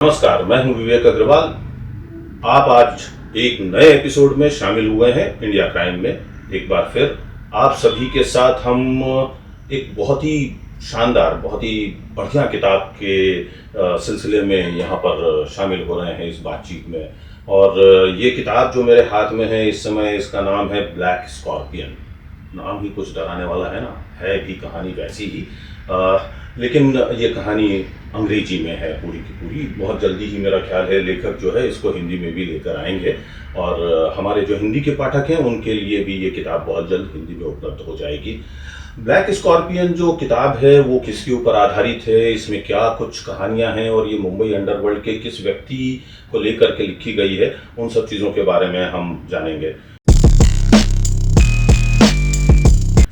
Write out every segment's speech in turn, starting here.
नमस्कार, मैं हूं विवेक अग्रवाल। आप आज एक नए एपिसोड में शामिल हुए हैं इंडिया क्राइम में। एक बार फिर आप सभी के साथ हम एक बहुत ही शानदार, बहुत ही बढ़िया किताब के सिलसिले में यहाँ पर शामिल हो रहे हैं इस बातचीत में। और ये किताब जो मेरे हाथ में है इस समय, इसका नाम है ब्लैक स्कॉर्पियन। नाम ही कुछ डराने वाला है ना, है भी कहानी वैसी ही, लेकिन ये कहानी अंग्रेजी में है पूरी की पूरी। बहुत जल्दी ही मेरा ख्याल है लेखक जो है इसको हिंदी में भी लेकर आएंगे, और हमारे जो हिंदी के पाठक हैं उनके लिए भी ये किताब बहुत जल्द हिंदी में उपलब्ध हो जाएगी। ब्लैक स्कॉर्पियन जो किताब है वो किसके ऊपर आधारित है, इसमें क्या कुछ कहानियां हैं और ये मुंबई अंडरवर्ल्ड के किस व्यक्ति को लेकर के लिखी गई है, उन सब चीज़ों के बारे में हम जानेंगे।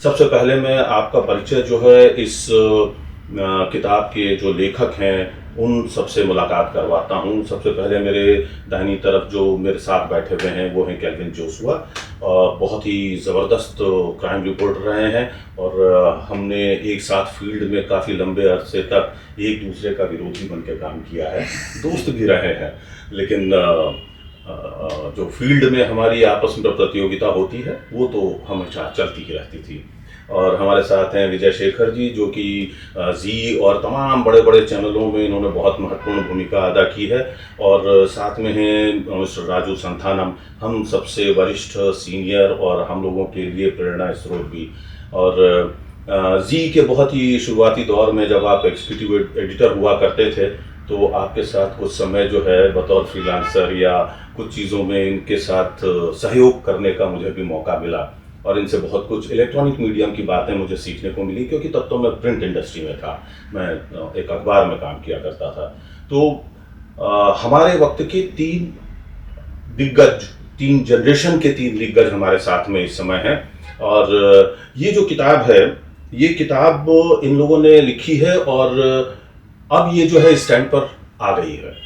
सबसे पहले मैं आपका परिचय जो है इस किताब के जो लेखक हैं उन सबसे मुलाकात करवाता हूं। सबसे पहले मेरे दाहिनी तरफ जो मेरे साथ बैठे हुए हैं वो हैं केल्विन जोशुआ। बहुत ही ज़बरदस्त क्राइम रिपोर्टर रहे हैं और हमने एक साथ फील्ड में काफ़ी लंबे अरसे तक एक दूसरे का विरोधी बन के काम किया है, दोस्त भी रहे हैं, लेकिन जो फील्ड में हमारी आपस में प्रतियोगिता होती है वो तो हमेशा चलती ही रहती थी। और हमारे साथ हैं विजय शेखर जी, जो कि जी और तमाम बड़े बड़े चैनलों में इन्होंने बहुत महत्वपूर्ण भूमिका अदा की है। और साथ में हैं मिस्टर राजू संथानम, हम सबसे वरिष्ठ सीनियर और हम लोगों के लिए प्रेरणा स्रोत भी। और जी के बहुत ही शुरुआती दौर में जब आप एग्जीक्यूटिव एडिटर हुआ करते थे तो आपके साथ कुछ समय जो है बतौर फ्रीलांसर या कुछ चीज़ों में इनके साथ सहयोग करने का मुझे भी मौका मिला, और इनसे बहुत कुछ इलेक्ट्रॉनिक मीडियम की बातें मुझे सीखने को मिली, क्योंकि तब तो मैं प्रिंट इंडस्ट्री में था, मैं एक अखबार में काम किया करता था। तो हमारे वक्त के तीन जनरेशन के तीन दिग्गज हमारे साथ में इस समय हैं। और ये जो किताब है ये किताब इन लोगों ने लिखी है और अब ये जो है स्टैंड पर आ गई है।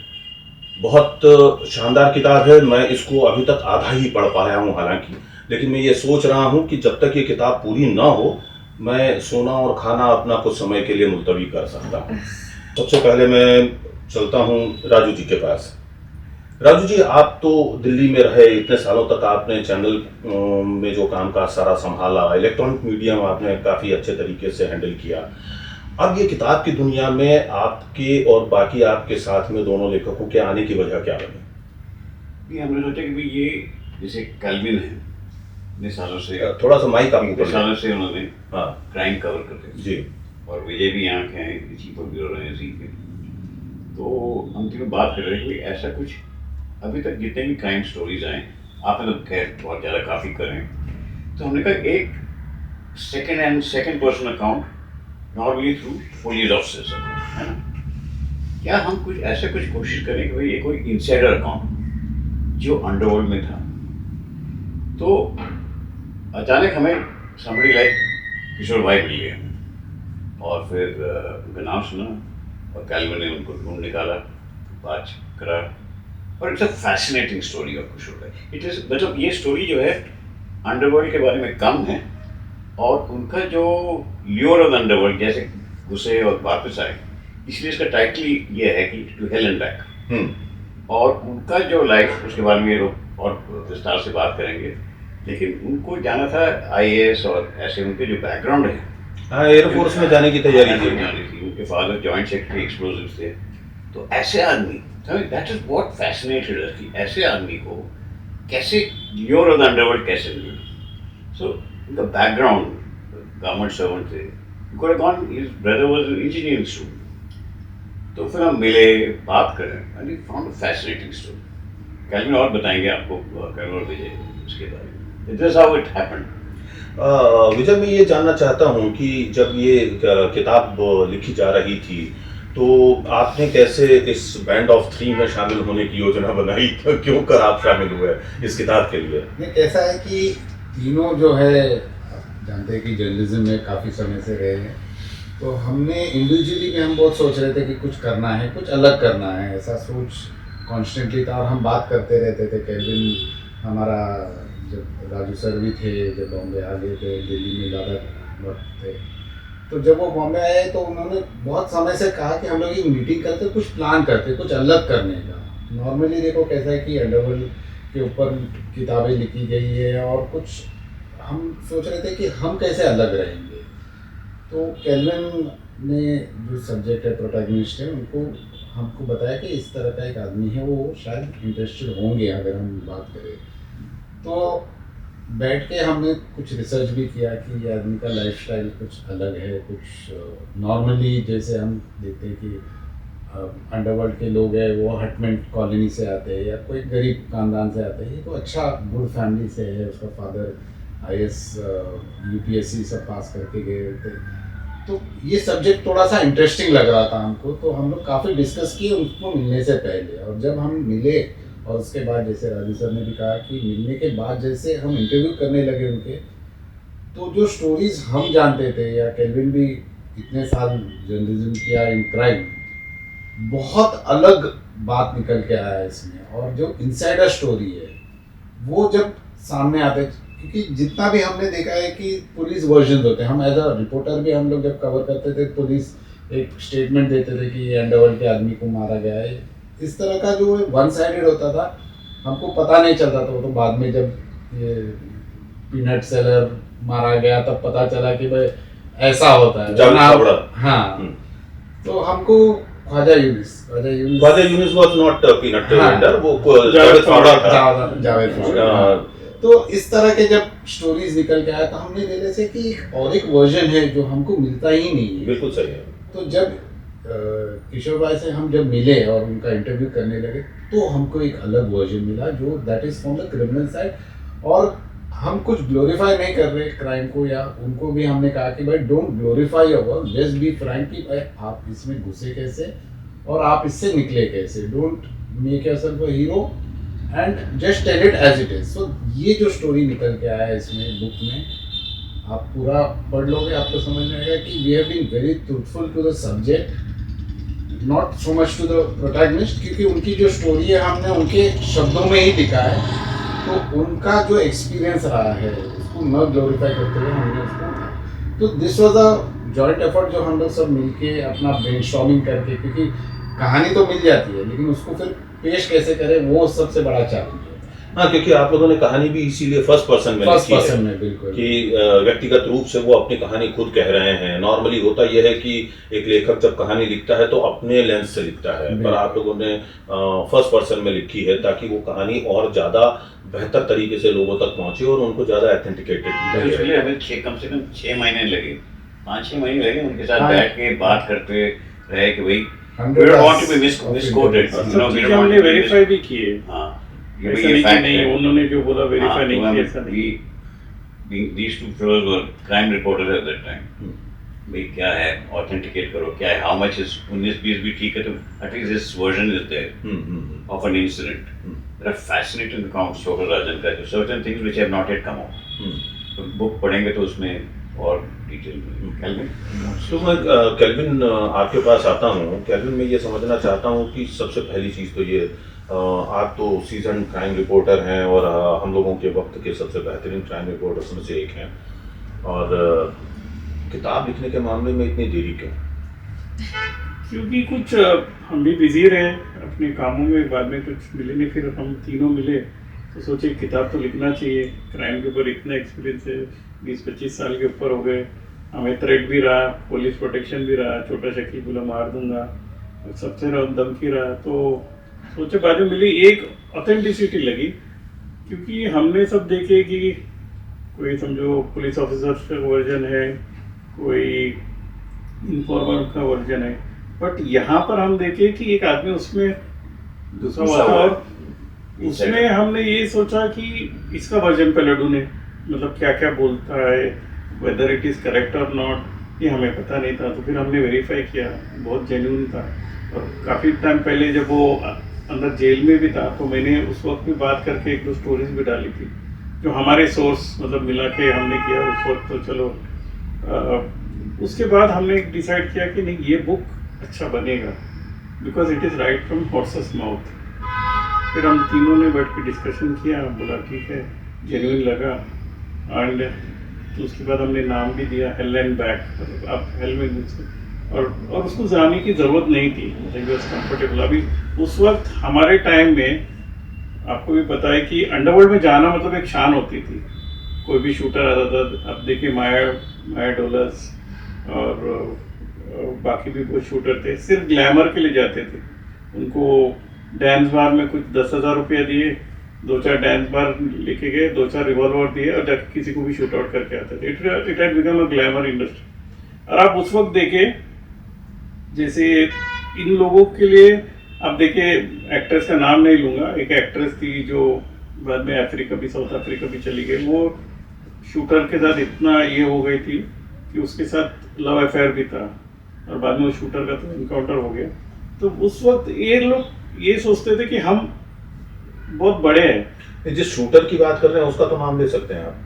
बहुत शानदार किताब है। मैं इसको अभी तक आधा ही पढ़ पाया हूँ हालांकि, लेकिन मैं ये सोच रहा हूँ कि जब तक ये किताब पूरी ना हो मैं सोना और खाना अपना कुछ समय के लिए मुलतवी कर सकता हूँ। सबसे पहले मैं चलता हूँ राजू जी के पास। राजू जी, आप तो दिल्ली में रहे, इतने सालों तक आपने चैनल में जो काम काज सारा संभाला, इलेक्ट्रॉनिक मीडियम आपने काफ़ी अच्छे तरीके से हैंडल किया। अब ये किताब की दुनिया में आपके और बाकी आपके साथ में दोनों लेखकों के आने की वजह क्या बनी? हमने सोचा कि भाई ये जैसे केल्विन है, इतने सालों से, थोड़ा सा माइक आप ऊपर सालों से उन्होंने हाँ क्राइम कवर करते थे जी, और विजय भी यहाँ के हैं, चीफ ऑफ ब्यूरो रहे जी के। तो हम तीनों बात कर रहे हैं कि ऐसा कुछ अभी तक जितने भी क्राइम स्टोरीज आए, आपने तो खैर बहुत ज़्यादा काफ़ी करें, तो हमने कहा एक second person account normally through police officers, है ना, क्या हम कुछ ऐसा कुछ कोशिश करें कि भाई ये कोई इंसाइडर अकाउंट जो अंडरवर्ल्ड में था। तो अचानक हमें somebody like किशोर भाई मिल गए और फिर उनका नाम सुना और केल्विन ने उनको ढूंढ निकाला, बात करा, और it's a fascinating story of Kishore भाई। इट इज मतलब ये स्टोरी जो है अंडरवर्ल्ड के बारे में कम है और उनका जो ल्योर ऑफ अंडरवर्ल्ड जैसे घुसे और वापस आए, इसलिए इसका टाइटल ये है कि टू हेल एंड बैक। और उनका जो लाइफ, उसके बारे में लोग और विस्तार से बात करेंगे, लेकिन उनको जाना था आईएएस और ऐसे उनके जो बैकग्राउंड है, हाँ, एयरफोर्स में जाने की तैयारी थी। उनके फादर जॉइंट सेक्रेटरी एक्सप्लोजिव्स थे। तो ऐसे आदमी, दैट इज व्हाट फैसिनेटेड अस कि ऐसे आदमी को कैसे ल्योर ऑफ द अंडरवर्ल्ड कैसे मिले। सो उनका बैकग्राउंड गवर्नमेंट सर्वेंट थे, his brother was an engineering student. तो फिर हम मिले, बात करें, and we found a fascinating story. Kelvin और बताएंगे आपको, केल्विन और विजय, इसके बारे में। This is how it happened. Vijay, मैं ये जानना चाहता हूँ कि जब ये किताब लिखी जा रही थी तो आपने कैसे इस बैंड ऑफ 3 में शामिल होने की योजना बनाई? क्यों कर आप शामिल हुए इस किताब के लिए? नहीं, ऐसा है कि तीनों जो है जानते हैं कि जर्नलिज्म में काफ़ी समय से रहे हैं, तो हमने इंडिविजुअली में हम बहुत सोच रहे थे कि कुछ करना है, कुछ अलग करना है, ऐसा सोच कॉन्स्टेंटली था। और हम बात करते रहते थे। केल्विन हमारा, जब राजू सर भी थे, जब बॉम्बे आ गए थे, दिल्ली में ज़्यादा वक्त थे, तो जब वो बॉम्बे आए तो उन्होंने बहुत समय से कहा कि हम लोग एक मीटिंग करते, कुछ प्लान करते, कुछ अलग करने का। नॉर्मली देखो कैसा है कि अंडरवर्ल्ड के ऊपर किताबें लिखी गई है और कुछ हम सोच रहे थे कि हम कैसे अलग रहेंगे। तो केल्विन ने जो सब्जेक्ट है, प्रोटैगनिस्ट है, उनको हमको बताया कि इस तरह का एक आदमी है, वो शायद इंटरेस्टेड होंगे अगर हम बात करें। तो बैठ के हमने कुछ रिसर्च भी किया कि ये आदमी का लाइफस्टाइल कुछ अलग है, कुछ नॉर्मली जैसे हम देखते हैं कि अंडरवर्ल्ड के लोग हैं वो हटमेंट कॉलोनी से आते हैं या कोई गरीब खानदान से आते हैं, ये तो अच्छा गुड फैमिली से है, उसका फादर IAS UPSC सब पास करके गए थे। तो ये सब्जेक्ट थोड़ा सा इंटरेस्टिंग लग रहा था हमको, तो हम लोग काफ़ी डिस्कस किए उनको मिलने से पहले। और जब हम मिले और उसके बाद, जैसे राजू सर ने भी कहा कि मिलने के बाद जैसे हम इंटरव्यू करने लगे उनके, तो जो स्टोरीज हम जानते थे, या केल्विन भी इतने साल जर्नलिज्म किया इन क्राइम, बहुत अलग बात निकल के आया इसमें। और जो इनसाइडर स्टोरी है वो जब सामने आते, क्योंकि जितना भी हमने देखा है कि पुलिस वर्जन होते हैं, हम एज अ रिपोर्टर भी हम लोग जब कवर करते थे, पुलिस एक स्टेटमेंट देते थे कि ये अंडरवर्ल्ड के आदमी को मारा गया है, इस तरह का जो वन साइडेड होता था, हमको पता नहीं चलता था। वो तो बाद में जब ये पीनट सेलर मारा गया तब पता चला कि भाई ऐसा होता है। हाँ, तो हमको Khwaja Yunus was not peanut हाँ, वेंडर, वो जावेद फावड़ा था। जावेद फावड़ा। तो इस तरह के जब स्टोरीज निकल के आया तो हमने ले से कि एक और एक वर्जन है जो हमको मिलता ही नहीं है। बिल्कुल सही है। तो जब किशोर भाई से हम जब मिले और उनका इंटरव्यू करने लगे तो हमको एक अलग वर्जन मिला जो that is from the criminal side. और हम कुछ ग्लोरीफाई नहीं कर रहे क्राइम को, या उनको भी हमने कहा कि भाई don't glorify your work, just be frank कि भाई आप इसमें घुसे कैसे और आप इससे निकले कैसे। Don't make yourself a hero and just tell it as it is. So ये जो स्टोरी निकल के आया है इसमें बुक में, आप पूरा पढ़ लोगे आपको समझ में आएगा कि we have been very truthful to the subject, not so much to the protagonist, क्योंकि उनकी जो स्टोरी है हमने उनके शब्दों में ही लिखा है। तो उनका जो एक्सपीरियंस रहा है उसको न ग्लोरीफाई करते हुए हमने उसको, तो this was a joint effort जो हम लोग सब मिलके अपना ब्रेनस्टॉर्मिंग करके, क्योंकि कहानी तो मिल जाती है लेकिन उसको फिर पेश कैसे करें वो सबसे बड़ा चैलेंज है। हाँ, क्योंकि आप लोगों ने कहानी भी इसीलिए फर्स्ट पर्सन में लिखी है बिल्कुल कि व्यक्तिगत रूप से वो अपनी कहानी खुद कह रहे हैं। नॉर्मली होता यह है कि एक लेखक जब कहानी लिखता है तो अपने लेंस से लिखता है, पर आप लोगों ने फर्स्ट पर्सन में लिखी है ताकि वो कहानी और ज़्यादा बेहतर तरीके से लोगों तक पहुंचे और उनको ज़्यादा ऑथेंटिकेटेड। इसलिए हमें कम से कम 6 महीने लगे, 5-6 महीने लगे उनके साथ बैठ के बात करते रहे कि भाई we don't want to be misquoted, you know, we don't want हमने to be वेरीफाई भी किए। हाँ, ऐसा नहीं कि नहीं, उन्होंने जो बोला वेरीफाई नहीं किया, ऐसा नहीं। These two fellows were crime reporters at that time. भाई क्या है, ऑथेंटिकेट करो क्या है, हाउ मच इज 19-20 भी ठीक है, तो at least this version is there of an incident. There are fascinating accounts Chhota Rajan का, जो certain things which have not yet come out. तो बुक पढ़ेंगे तो उसमें और डिटेल में। तो मैं केल्विन आपके पास आता हूँ। केल्विन, मैं ये समझना चाहता हूँ कि सबसे पहली चीज़ तो ये, आप तो सीजन क्राइम रिपोर्टर हैं और हम लोगों के वक्त के सबसे बेहतरीन क्राइम रिपोर्टर्स में से एक हैं, और किताब लिखने के मामले में इतनी देरी क्यों? क्योंकि कुछ हम भी बिजी रहे अपने कामों में, बाद में कुछ मिले नहीं, फिर हम तीनों मिले तो सोचे किताब तो लिखना चाहिए। क्राइम के ऊपर इतना एक्सपीरियंस है, 20-25 साल के ऊपर हो गए, हमें थ्रेट भी रहा, पुलिस प्रोटेक्शन भी रहा, छोटा शकील बोला मार दूंगा, सबसे धमकी रहा, तो सोचे बाद में मिली एक ऑथेंटिसिटी लगी। क्योंकि हमने सब देखे कि कोई समझो पुलिस ऑफिसर का वर्जन है, कोई इन्फॉर्मर का वर्जन है, बट यहाँ पर हम देखे कि एक आदमी उसमें दूसरा हुआ था, और उसमें हमने ये सोचा कि इसका वर्जन पहले ढूंढे, मतलब क्या क्या बोलता है, वेदर इट इज़ करेक्ट और नॉट, ये हमें पता नहीं था। तो फिर हमने वेरीफाई किया, बहुत जेन्युइन था। और काफ़ी टाइम पहले जब वो अंदर जेल में भी था तो मैंने उस वक्त भी बात करके 1-2 स्टोरीज भी डाली थी जो हमारे सोर्स मतलब मिला के हमने किया उस वक्त। तो चलो उसके बाद हमने डिसाइड किया कि नहीं, ये बुक अच्छा बनेगा, because it is right from horses mouth. फिर हम तीनों ने बैठ के डिस्कशन किया, बोला ठीक है, जेन्युइन लगा, एंड तो उसके बाद हमने नाम भी दिया हेल एंड बैक, मतलब आप हेल में घुसे, और उसको जाने की ज़रूरत नहीं थी, मतलब कंफर्टेबल। अभी उस वक्त हमारे टाइम में आपको भी पता है कि अंडरवर्ल्ड में जाना मतलब एक शान होती थी। कोई भी शूटर आता था, अब देखिए माया डोलस और बाकी भी कुछ शूटर थे, सिर्फ ग्लैमर के लिए जाते थे। उनको डांस बार में कुछ 10,000 रुपया दिए, 2-4 डांस बार लेके गए, 2-4 रिवॉल्वर दिए और जाके किसी को भी शूट आउट करके आते थे। It had become a glamour industry. और आप उस वक्त देखे जैसे इन लोगों के लिए, अब देखिए एक्ट्रेस का नाम नहीं लूंगा, एक एक्ट्रेस थी जो बाद में अफ्रीका भी, साउथ अफ्रीका भी चली गई। वो शूटर के साथ इतना ये हो गई थी कि उसके साथ लव अफेयर भी था और बाद में वो शूटर का तो इनकाउंटर हो गया। तो उस वक्त ये लोग ये सोचते थे कि हम बहुत बड़े हैं। जिस शूटर की बात कर रहे हैं उसका तो नाम ले सकते हैं आप।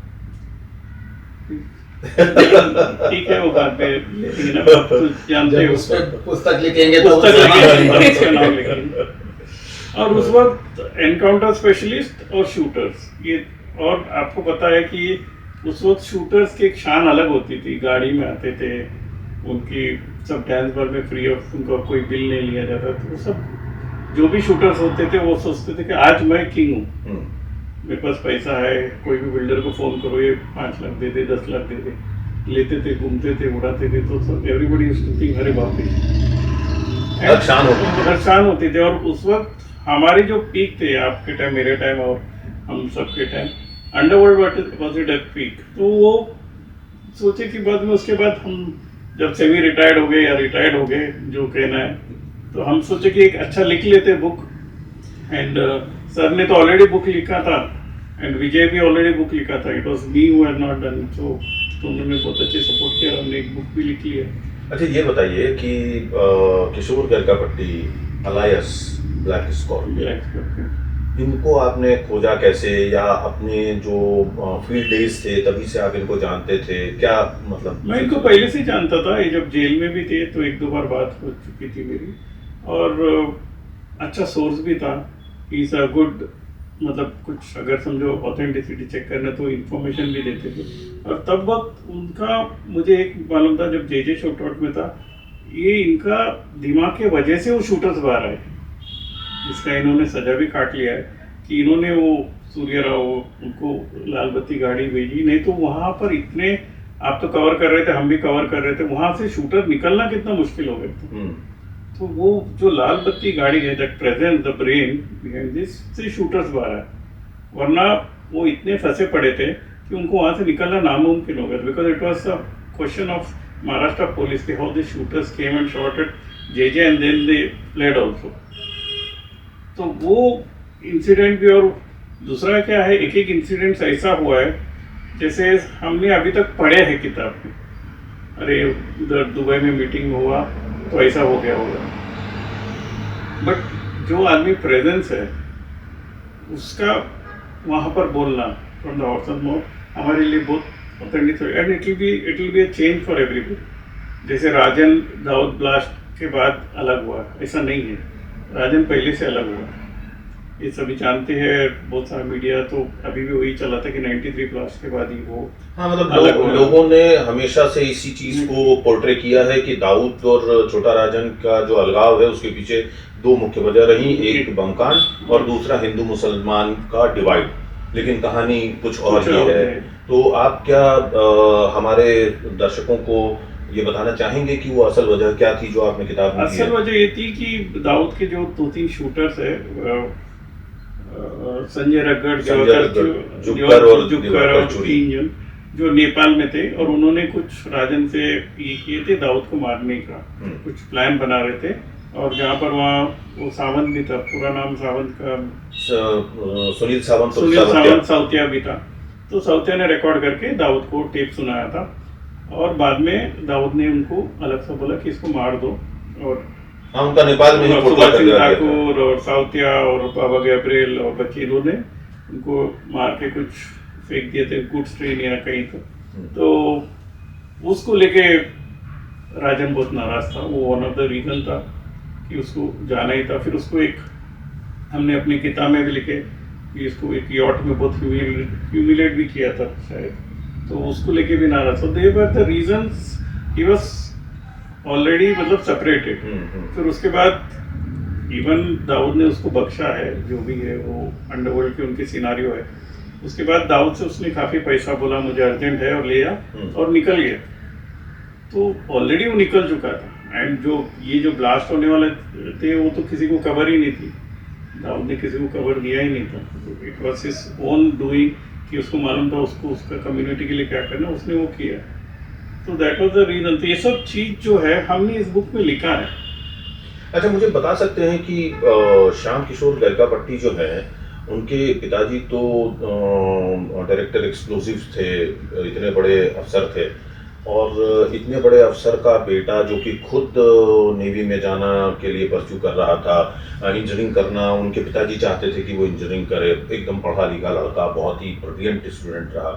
ठीक है, वो बात पे लेकिन ना, आप तो जानते जब हो, उस पर पुस्तक लिखेंगे तो पुस्तक उसका नाम लिखेंगे, लिखेंगे। उसका नाम लिखेंगे। और उस वक्त एनकाउंटर स्पेशलिस्ट और शूटर्स, ये, और आपको पता है कि उस वक्त शूटर्स की एक शान अलग होती थी। गाड़ी में आते थे, उनकी सब डांस बार में फ्री ऑफ, उनका कोई बिल नहीं लिया जाता। तो वो सब जो भी शूटर्स होते थे वो सोचते थे कि आज मैं किंग हूँ, मेरे पास पैसा है, कोई भी बिल्डर को फोन करो, ये 5 लाख दे दे, 10 लाख दे दे, लेते थे, घूमते थे, उड़ाते थे। तो सब एवरीबडी यूज्ड टू थिंक, अरे बाप रे, परेशान होते थे। परेशान होते थे। और उस वक्त हमारे जो पीक थे, आपके टाइम, मेरे टाइम और हम सबके time, underworld was it at peak. तो वो सोचे कि बाद में, उसके बाद हम जब सेमी रिटायर्ड हो गए या रिटायर्ड हो गए, जो कहना है, तो हम सोचे कि एक अच्छा लिख लेते बुक। एंड सर ने तो ऑलरेडी बुक लिखा था, एंड विजय भी ऑलरेडी बुक लिखा था। It was me who had not done so. तो उन्होंने बहुत अच्छे सपोर्ट किया, हमने एक बुक भी लिख लिया। अच्छा, ये बताइए कि किशोर गरकापट्टी अलायस ब्लैक स्कॉर्पियन, इनको आपने खोजा कैसे, या अपने जो फील्ड डेज थे तभी से आप इनको जानते थे, क्या मतलब? मैं इनको पहले से जानता था, ये जब जेल में भी थे तो 1-2 बार बात हो चुकी थी मेरी, और अच्छा सोर्स भी था। इज अ गुड, मतलब कुछ अगर समझो ऑथेंटिसिटी चेक करना तो इन्फॉर्मेशन भी देते थे। और तब वक्त उनका मुझे एक मालूम था, जब जे शूट आउट में था, ये इनका दिमाग के वजह से वो शूटर्स बाहर आए, इसका इन्होंने सजा भी काट लिया है कि इन्होंने वो सूर्य राव उनको लाल बत्ती गाड़ी भेजी, नहीं तो वहाँ पर इतने, आप तो कवर कर रहे थे, हम भी कवर कर रहे थे, वहाँ से शूटर निकलना कितना मुश्किल हो गया था। तो वो जो लाल बत्ती गाड़ी है, that present the brain behind this, से शूटर्स बाहर आए, वरना वो इतने फंसे पड़े थे कि उनको वहाँ से निकलना नामुमकिन हो गया, because it was a question of Maharashtra police, how the shooters came and shot at J and then they fled also. तो वो इंसिडेंट भी, और दूसरा क्या है, एक एक इंसिडेंट ऐसा हुआ है जैसे हमने अभी तक पढ़े हैं किताब में, अरे उधर दुबई में मीटिंग में हुआ तो ऐसा हो गया होगा। बट जो आदमी प्रेजेंस है उसका वहाँ पर बोलना फ्रॉम द हॉर्सेस माउथ हमारे लिए बहुत ऑथेंटिक है, and it will be a change for everybody. जैसे राजन दाऊद ब्लास्ट के बाद अलग हुआ, ऐसा नहीं है, राजन पहले से अलग हुआ, ये सभी जानते हैं। बहुत सारा मीडिया तो अभी भी वही चला था कि 93 ब्लास्ट के बाद ही वो, हाँ, मतलब अलग हुआ। लोगों ने हमेशा से इसी चीज को पोर्ट्रे किया है कि दाऊद और छोटा राजन का जो अलगाव है उसके पीछे 2 मुख्य वजह रही, एक बमकांड और दूसरा हिंदू मुसलमान का डिवाइड, लेकिन कहानी कुछ और ही है। तो आप क्या हमारे दर्शकों को ये बताना चाहेंगे कि वो असल वजह क्या थी जो आपने किताब में दी है? असल वजह ये थी कि दाऊद के जो 2-3 शूटर्स है, संजय रगड़, जुक्कर और और 3 जन जो नेपाल में थे, और उन्होंने कुछ राजन से ये किए थे दाऊद को मारने का, कुछ प्लान बना रहे थे। और जहाँ पर वहाँ वो सावंत भी था, पूरा नाम सावंत का सुनील सावंत साउतिया भी था। तो साउतिया ने रिकॉर्ड करके दाऊद को टेप सुनाया था, और बाद में दाऊद ने उनको अलग से बोला कि इसको मार दो। और उनका नेपाल में ही सुभाष सिंह ठाकुर और साउतिया और बाबा गैब्रियल और बचीरों ने उनको मार के कुछ फेंक दिए थे, गुड्स ट्रेन या कहीं। तो उसको लेके राजन बहुत नाराज था, वो वन ऑफ द रीजन था कि उसको जाना ही था। फिर उसको एक, हमने अपनी किताब में भी लिखे कि इसको एक यॉट में बहुत ह्यूमिलेट भी किया था शायद, तो उसको लेके भी नाराज। So they were the reasons, he was already मतलब सेपरेटेड। फिर उसके बाद इवन दाऊद ने उसको बख्शा है, जो भी है वो अंडरवर्ल्ड की उनकी सिनारियो है। उसके बाद दाऊद से उसने काफ़ी पैसा बोला, मुझे अर्जेंट है, और लिया और निकल गया। तो ऑलरेडी वो निकल चुका था। एंड जो ये जो ब्लास्ट होने वाले थे वो तो किसी को खबर ही नहीं थी, दाऊद ने किसी को खबर दिया ही नहीं था। It was his own doing, कि उसको मालूम था उसको उसका कम्युनिटी के लिए क्या करना, उसने वो किया। तो दैट वाज द रीजन। तो ये सब चीज़ जो है हमने इस बुक में लिखा है। अच्छा, मुझे बता सकते हैं कि श्याम किशोर गरकापट्टी जो है, उनके पिताजी तो डायरेक्टर एक्सप्लोजिव्स थे, इतने बड़े अफसर थे, और इतने बड़े अफसर का बेटा जो कि खुद नेवी में जाना के लिए परस्यू कर रहा था, इंजीनियरिंग करना, उनके पिताजी चाहते थे कि वो इंजीनियरिंग करे, एकदम पढ़ा लिखा लड़का, बहुत ही ब्रिलियंट स्टूडेंट रहा।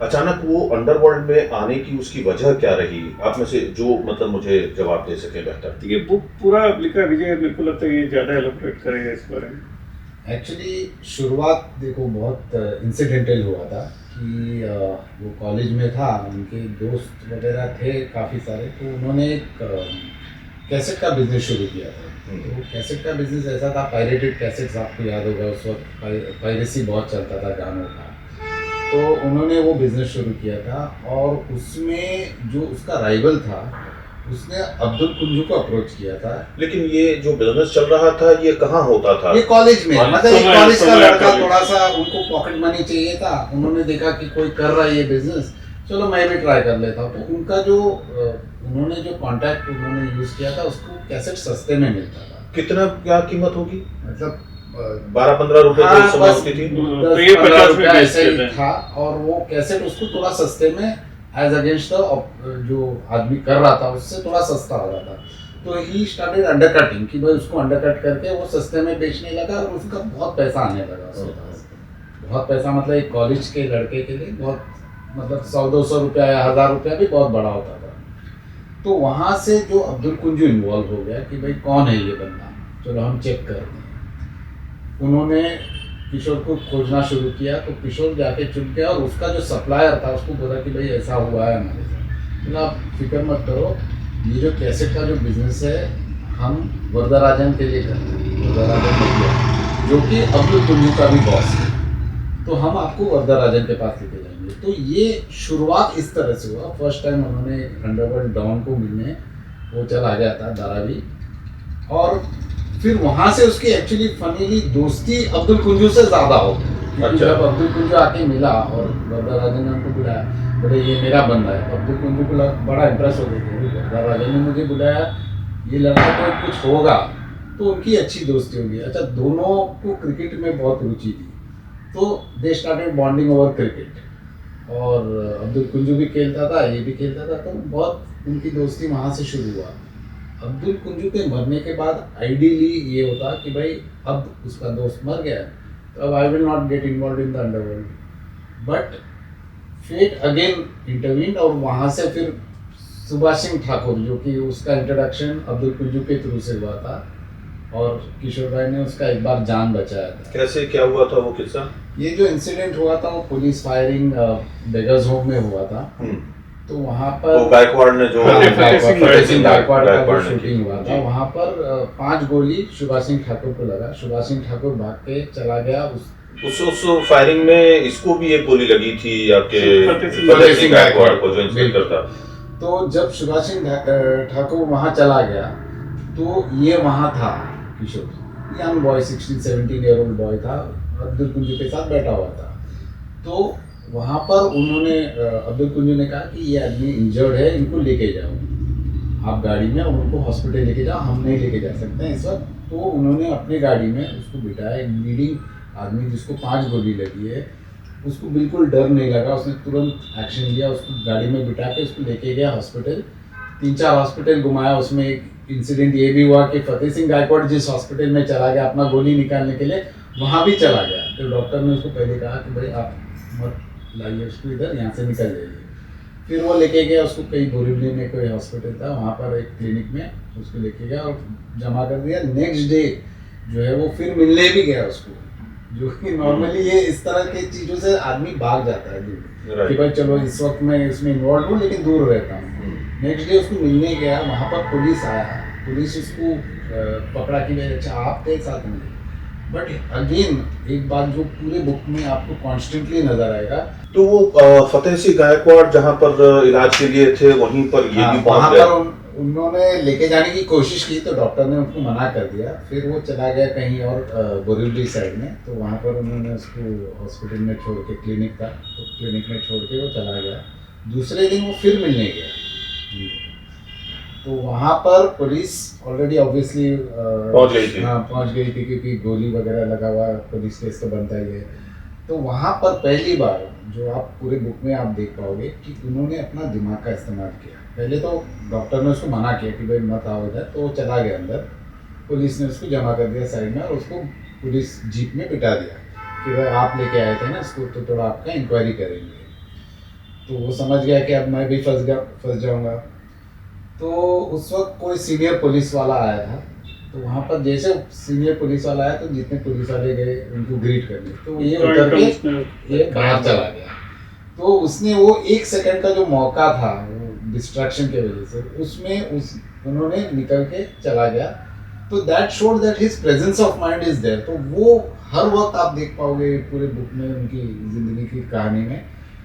अचानक वो अंडरवर्ल्ड में आने की उसकी वजह क्या रही? आप में से जो मतलब मुझे जवाब दे सके बेहतर। तो ये बुक पूरा लिखा विजय, मेरे को लगता है ये ज़्यादा एलोबरेट करेगा इस बारे में। एक्चुअली शुरुआत देखो बहुत इंसिडेंटल हुआ था कि वो कॉलेज में था, उनके दोस्त वगैरह थे काफ़ी सारे, तो उन्होंने एक कैसेट का बिजनेस शुरू किया था। तो कैसेट का बिजनेस ऐसा था, पायरेटेड कैसेट्स, आपको याद होगा उस वक्त पायरेसी बहुत चलता था गानों का। तो उन्होंने वो बिजनेस शुरू किया था, और उसमें जो उसका राइवल था उसने अब्दुल कुंजू को अप्रोच किया था। लेकिन ये जो बिजनेस चल रहा था ये कहाँ होता था? ये कॉलेज में, मतलब एक समय- कॉलेज का समय लड़का, कॉलेज। थोड़ा सा उनको पॉकेट मनी चाहिए था, उन्होंने देखा कि कोई कर रहा है ये बिजनेस, चलो मैं भी ट्राई कर लेता हूँ। तो उनका जो उन्होंने जो कॉन्टैक्ट उन्होंने यूज़ किया था, उसको कैसेट सस्ते में मिलता था। कितना क्या कीमत होगी? मतलब 12-15 रुपए हाँ, तो उस समय बस होती थी। तो ये 10-15 50 में रुपया बेच ऐसे ही देते हैं। था, और वो कैसेट उसको थोड़ा सस्ते में, एज अगेंस्ट जो आदमी कर रहा था उससे थोड़ा सस्ता हो रहा था। तो ही स्टार्टेड अंडरकटिंग, कि भाई उसको अंडरकट करके वो सस्ते में बेचने लगा, और उसका बहुत पैसा आने लगा उसके पास। बहुत पैसा, मतलब एक कॉलेज के लड़के के लिए बहुत, मतलब 100-200 रुपया या 1000 रुपया भी बहुत बड़ा होता था। तो वहाँ से जो अब्दुल कुंजू इन्वॉल्व हो गया कि भाई कौन है ये बंदा, चलो हम चेक करते हैं। उन्होंने किशोर को खोजना शुरू किया, तो किशोर जाके चुप गया, और उसका जो सप्लायर था उसको बोला कि भाई ऐसा हुआ है हमारे साथ, बोला आप फिक्र मत करो, ये जो कैसेट का जो बिजनेस है हम वरदराजन के लिए करते हैं, वरदराजन ने जो कि अब्दुल कुंजू का भी बॉस है, तो हम आपको वरदराजन के पास लेके जाएंगे। तो ये शुरुआत इस तरह से हुआ। फर्स्ट टाइम उन्होंने अंडरवर्ल्ड डॉन को मिलने वो चला गया था धारावी, और फिर वहाँ से उसकी एक्चुअली फनीली दोस्ती अब्दुल कुंजू से ज़्यादा हो गई। अच्छा। जब अब्दुल कुंजू आके मिला और वरदराजन ने उनको बुलाया, बोले ये मेरा बंदा है, तो अब्दुल कुंजू को बड़ा इंप्रेस हो गई। वरदराजन ने मुझे बुलाया, ये लड़का तो कुछ होगा, तो उनकी अच्छी दोस्ती होगी। अच्छा, दोनों को क्रिकेट में बहुत रुचि थी, तो they started bonding over cricket, और अब्दुल कुंजू भी खेलता था, ये भी खेलता था, तो बहुत उनकी दोस्ती वहाँ से शुरू हुआ। अब्दुल कुंजू के मरने के बाद आइडियली ये होता कि भाई अब उसका दोस्त मर गया है, तो अब I will not get involve in the underworld, but fate again intervene, और वहाँ से फिर सुभाष सिंह ठाकुर, जो कि उसका इंट्रोडक्शन अब्दुल कुंजू के थ्रू से हुआ था, और किशोर भाई ने उसका एक बार जान बचाया था। कैसे क्या हुआ था वो किस्सा? ये जो इंसिडेंट हुआ था वो पुलिस फायरिंग बेगर्स होम में हुआ था। तो वहाँ पर वो गायकवाड़ ने जो हाँ, फतेह सिंह फतेह सिंह गायकवाड़ का गायकवाड़ जो ने शूटिंग हुआ था, जी। वहाँ पर 5 गोली सुभाष सिंह ठाकुर को लगा। सुभाष सिंह ठाकुर भाग के चला गया। उस फायरिंग में इसको भी एक गोली लगी थी आपके फतेह सिंह गायकवाड़ को, जो इंस्पेक्टर था। तो जब सुभाष सिंह ठाकुर वहाँ चला गया, तो ये वहाँ था Kishore, young boy, 16-17 year old boy था, अब्दुल कुंजू के साथ बैठा हुआ था। तो वहाँ पर उन्होंने अब्दुल कुंजू ने कहा कि ये आदमी इंजर्ड है, इनको लेके जाओ आप गाड़ी में, और उनको हॉस्पिटल लेके जाओ, हम नहीं लेके जा सकते हैं इस वक्त। तो उन्होंने अपनी गाड़ी में उसको बिठाया। एक लीडिंग आदमी जिसको 5 गोली लगी है, उसको बिल्कुल डर नहीं लगा, उसने तुरंत एक्शन लिया, उसको गाड़ी में बिठा के उसको लेके गया हॉस्पिटल। 3-4 हॉस्पिटल घुमाया। उसमें एक इंसिडेंट ये भी हुआ कि फतेह सिंह गायकवाड़ जिस हॉस्पिटल में चला गया अपना गोली निकालने के लिए, वहाँ भी चला गया। तो डॉक्टर ने उसको पहले कहा कि भाई आप मत लाइए उसको इधर, यहाँ से निकल जाइए। फिर वो लेके गया उसको, कहीं बोरीवली में कोई हॉस्पिटल था, वहाँ पर एक क्लिनिक में उसको लेके गया और जमा कर दिया। नेक्स्ट डे जो है वो फिर मिलने भी गया उसको, जो कि नॉर्मली ये इस तरह की चीज़ों से आदमी भाग जाता है दूर, Right. कि भाई चलो इस वक्त मैं इसमें इन्वॉल्व हूँ लेकिन दूर रहता हूँ। नेक्स्ट डे उसको मिलने गया, वहाँ पर पुलिस आया, पुलिस उसको पकड़ा कि भाई अच्छा आप थे साथ में। बट अगेन एक बात जो पूरे बुक में आपको कॉन्स्टेंटली नजर आएगा, तो वो फतेह सिंह गायकवाड़ जहाँ पर इलाज के लिए थे वहीं पर ये भी वहाँ पहुंच पर गए। उन्होंने लेके जाने की कोशिश की तो डॉक्टर ने उनको मना कर दिया। फिर वो चला गया कहीं और बोरीवली साइड में, तो वहाँ पर उन्होंने उसको हॉस्पिटल में छोड़ के, क्लिनिक था तो क्लिनिक में छोड़ के वो चला गया। दूसरे दिन वो फिर मिलने गया, तो वहाँ पर पुलिस ऑलरेडी ऑब्वियसली पहुंच गई थी। हाँ पहुँच गई थी, क्योंकि गोली वगैरह लगा हुआ पुलिस केस तो बनता ही है। तो वहाँ पर पहली बार जो आप पूरे बुक में आप देख पाओगे कि उन्होंने अपना दिमाग का इस्तेमाल किया। पहले तो डॉक्टर ने उसको मना किया कि भाई मत आओ इधर, तो वो चला गया अंदर। पुलिस ने उसको जमा कर दिया साइड में और उसको पुलिस जीप में बिठा दिया कि भाई आप लेके आए थे ना इसको, तो थोड़ा आपका इंक्वायरी करेंगे। तो वो समझ गया कि अब मैं भी फंस जाऊंगा। तो उस वक्त कोई सीनियर पुलिस वाला आया था, तो वहाँ पर जैसे सीनियर पुलिस वाला आया तो जितने पुलिस वाले गए उनको ग्रीट करने, तो ये उतर के ये बाहर चला गया। तो उसने वो 1 सेकंड का जो मौका था वो डिस्ट्रैक्शन के वजह से, उसमें उन्होंने निकल के चला गया। तो that showed that his presence of mind is there. तो वो हर वक्त आप देख पाओगे पूरे बुक में उनकी जिंदगी की कहानी में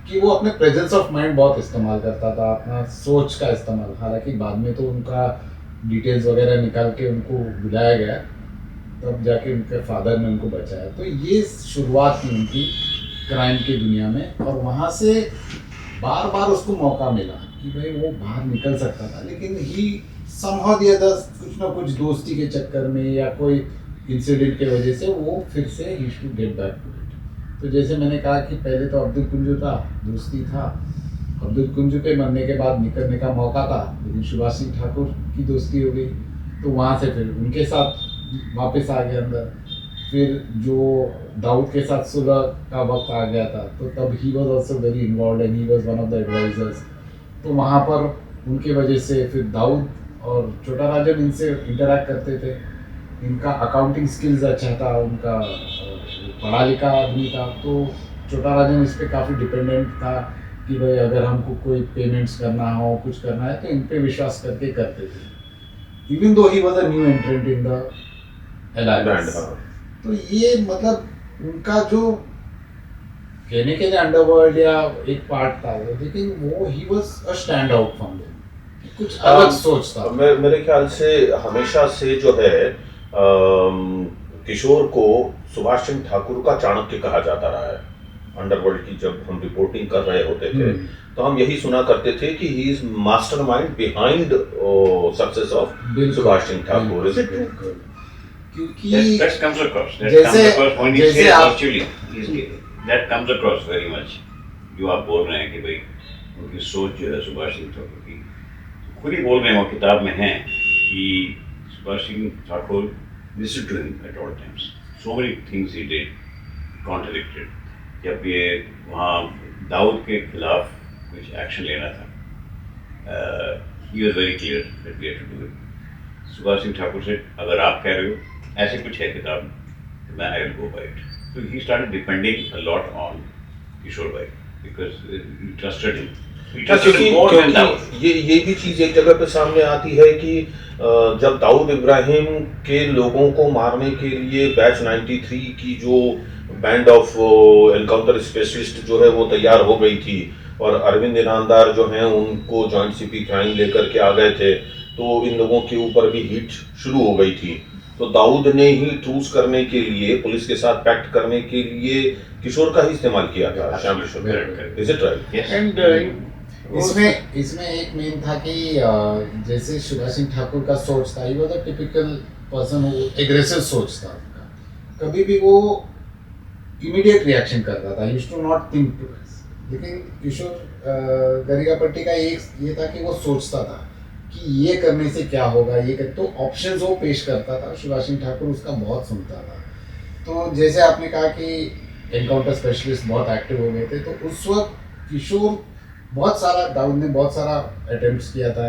कि वो अपने प्रेजेंस ऑफ माइंड बहुत इस्तेमाल करता था, अपना सोच का इस्तेमाल। हालांकि बाद में तो उनका डिटेल्स वगैरह निकाल के उनको बुलाया गया, तब जाके उनके फादर ने उनको बचाया। तो ये शुरुआत थी उनकी क्राइम की दुनिया में, और वहाँ से बार बार उसको मौका मिला कि भाई वो बाहर निकल सकता था, लेकिन ही समहाउ द अदर कुछ ना कुछ दोस्ती के चक्कर में या कोई इंसिडेंट की वजह से वो फिर से he to get back to it. तो जैसे मैंने कहा कि पहले तो अब्दुल कुंजू था, दोस्ती था, अब्दुल कुंजू के मरने के बाद निकलने का मौका था, लेकिन सुभाष सिंह ठाकुर की दोस्ती हो गई, तो वहाँ से फिर उनके साथ वापस आ गया अंदर। फिर जो दाऊद के साथ सुलह का वक्त आ गया था, तो तब he was also very involve and he was one of the advisers. तो वहाँ पर उनके वजह से फिर दाऊद और छोटा राजन इनसे इंटरेक्ट करते थे। इनका अकाउंटिंग स्किल्स अच्छा था, उनका पढ़ा लिखा आदमी था, तो छोटा राजन इस पर काफ़ी डिपेंडेंट था कि भाई अगर हमको कोई पेमेंट्स करना हो, कुछ करना है, तो इन पे विश्वास करके करते थे, even though he was a new एंट्रेंट in the alliance. तो ये मतलब उनका जो कहने के लिए अंडरवर्ल्ड या एक पार्ट था वो, लेकिन वो he was a stand out from them, कुछ अलग सोच था। मेरे ख्याल से हमेशा से जो है किशोर को सुभाष सिंह ठाकुर का चाणक्य कहा जाता रहा है। अंडरवर्ल्ड की जब हम रिपोर्टिंग कर रहे होते थे तो हम यही सुना करते थे कि he is mastermind behind success of Subhash Singh Thakur. Is it true? क्योंकि that comes across. That जैसे- comes across when you जैसे say आप- virtually. That comes across very much. जो आप बोल रहे हैं कि भाई उनकी सोच जो है सुभाष सिंह ठाकुर की, खुद ही बोल रहे हैं वो किताब में है कि Subhash Singh Thakur listened to him at all times. So many things he did contradicted. जब ये वहाँ दाऊद के खिलाफ कुछ एक्शन लेना था, he was very clear that we had to do it. Subhash Singh Thakur से अगर आप कह रहे हो ऐसे कुछ है किताब में, तो मैं I will go by it. So he started depending a lot on Kishore bhai because he trusted him. He trusted him more than Dawood. ये भी चीज एक जगह पे सामने आती है कि जब दाऊद इब्राहिम के लोगों को मारने के लिए बैच 93 की जो बैंड ऑफ एनकाउंटर स्पेशलिस्ट जो है वो तैयार हो गई थी और अरविंद ईनामदार जो हैं उनको जॉइंट सीपी क्राइम लेकर के आ गए थे, तो इन लोगों के ऊपर भी हिट शुरू हो गई थी। तो दाऊद ने ही ट्रूस करने के लिए, पुलिस के साथ पैक्ट करने के लिए किशोर का ही इस्तेमाल किया था, Shyam Kishore. Is it right? Yes. And इसमें एक मेन था कि जैसे सुभाष सिंह ठाकुर का सोच था, he was a typical person, aggressive सोच था उनका, कभी भी वो इमीडिएट रिएक्शन करता था, used to not think towards. लेकिन किशोर गरिगापट्टी का एक ये था कि वो सोचता था कि ये करने से क्या होगा, ये कर, तो ऑप्शंस वो पेश करता था। सुभाष सिंह ठाकुर उसका बहुत सुनता था। तो जैसे आपने कहा कि एनकाउंटर स्पेशलिस्ट बहुत एक्टिव हो गए थे, तो उस वक्त किशोर बहुत सारा, दाऊद ने बहुत सारा अटेम्प्ट्स किया था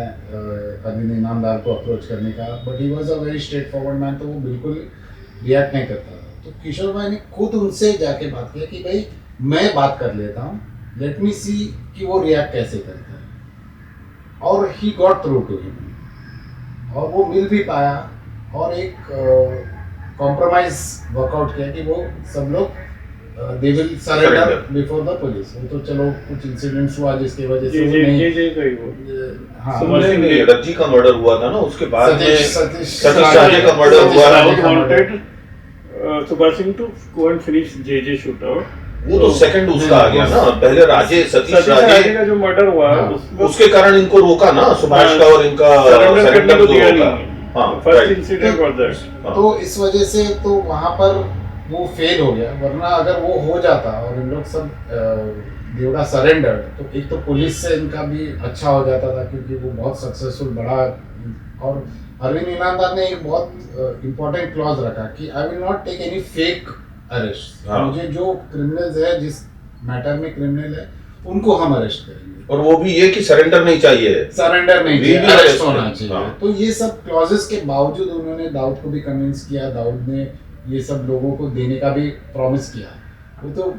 अरविंद इनामदार को अप्रोच करने का, but he was a very straight forward man, तो वो बिल्कुल रिएक्ट नहीं करता था। तो किशोर भाई ने खुद उनसे जाके बात किया कि भाई मैं बात कर लेता हूँ, लेट मी सी कि वो रिएक्ट कैसे करता है, और he got through to him, और वो मिल भी पाया, और एक कॉम्प्रोमाइज वर्कआउट किया कि वो सब लोग they will surrender before the police. वो तो चलो कुछ इंसिडेंट्स हुआ जिसकी वजह से वो नहीं, जे का ही वो हाँ, नहीं, रज्जी का मर्डर हुआ था ना, उसके बाद में सतीश राजे का मर्डर हुआ था। South wanted Subhash Singh to go and finish JJ shootout. वो तो सेकंड उसका आ गया ना, पहले सतीश राजे का जो मर्डर हुआ उसके कारण इनको रोका ना, सुभाष का और इनका सरेंडर करने को दिया रोका। नहीं। हाँ, first right. Incident was that. तो इस वजह से तो वहां पर वो फेल हो गया, वरना अगर वो हो जाता और इन लोग सब देवड़ा सरेंडर, तो एक तो पुलिस से इनका भी अच्छा हो जाता था, क्योंकि वो बहुत सक्सेसफुल बड़ा। और अरविंद ईनामदार ने एक बहुत इंपॉर्टेंट क्लॉज रखा कि I will not take any fake arrest, हाँ। मुझे जो क्रिमिनल्स है, जिस मैटर में क्रिमिनल है, उनको हम अरेस्ट करेंगे, और वो भी ये कि सरेंडर नहीं चाहिए, सरेंडर नहीं चाहिए, भी अरेस्ट arrest होना है। चाहिए। हाँ। तो ये सब क्लॉजेस के बावजूद उन्होंने दाऊद को भी कन्विंस किया, दाऊद ने ये सब लोगों को देने का भी प्रॉमिस किया। वो तो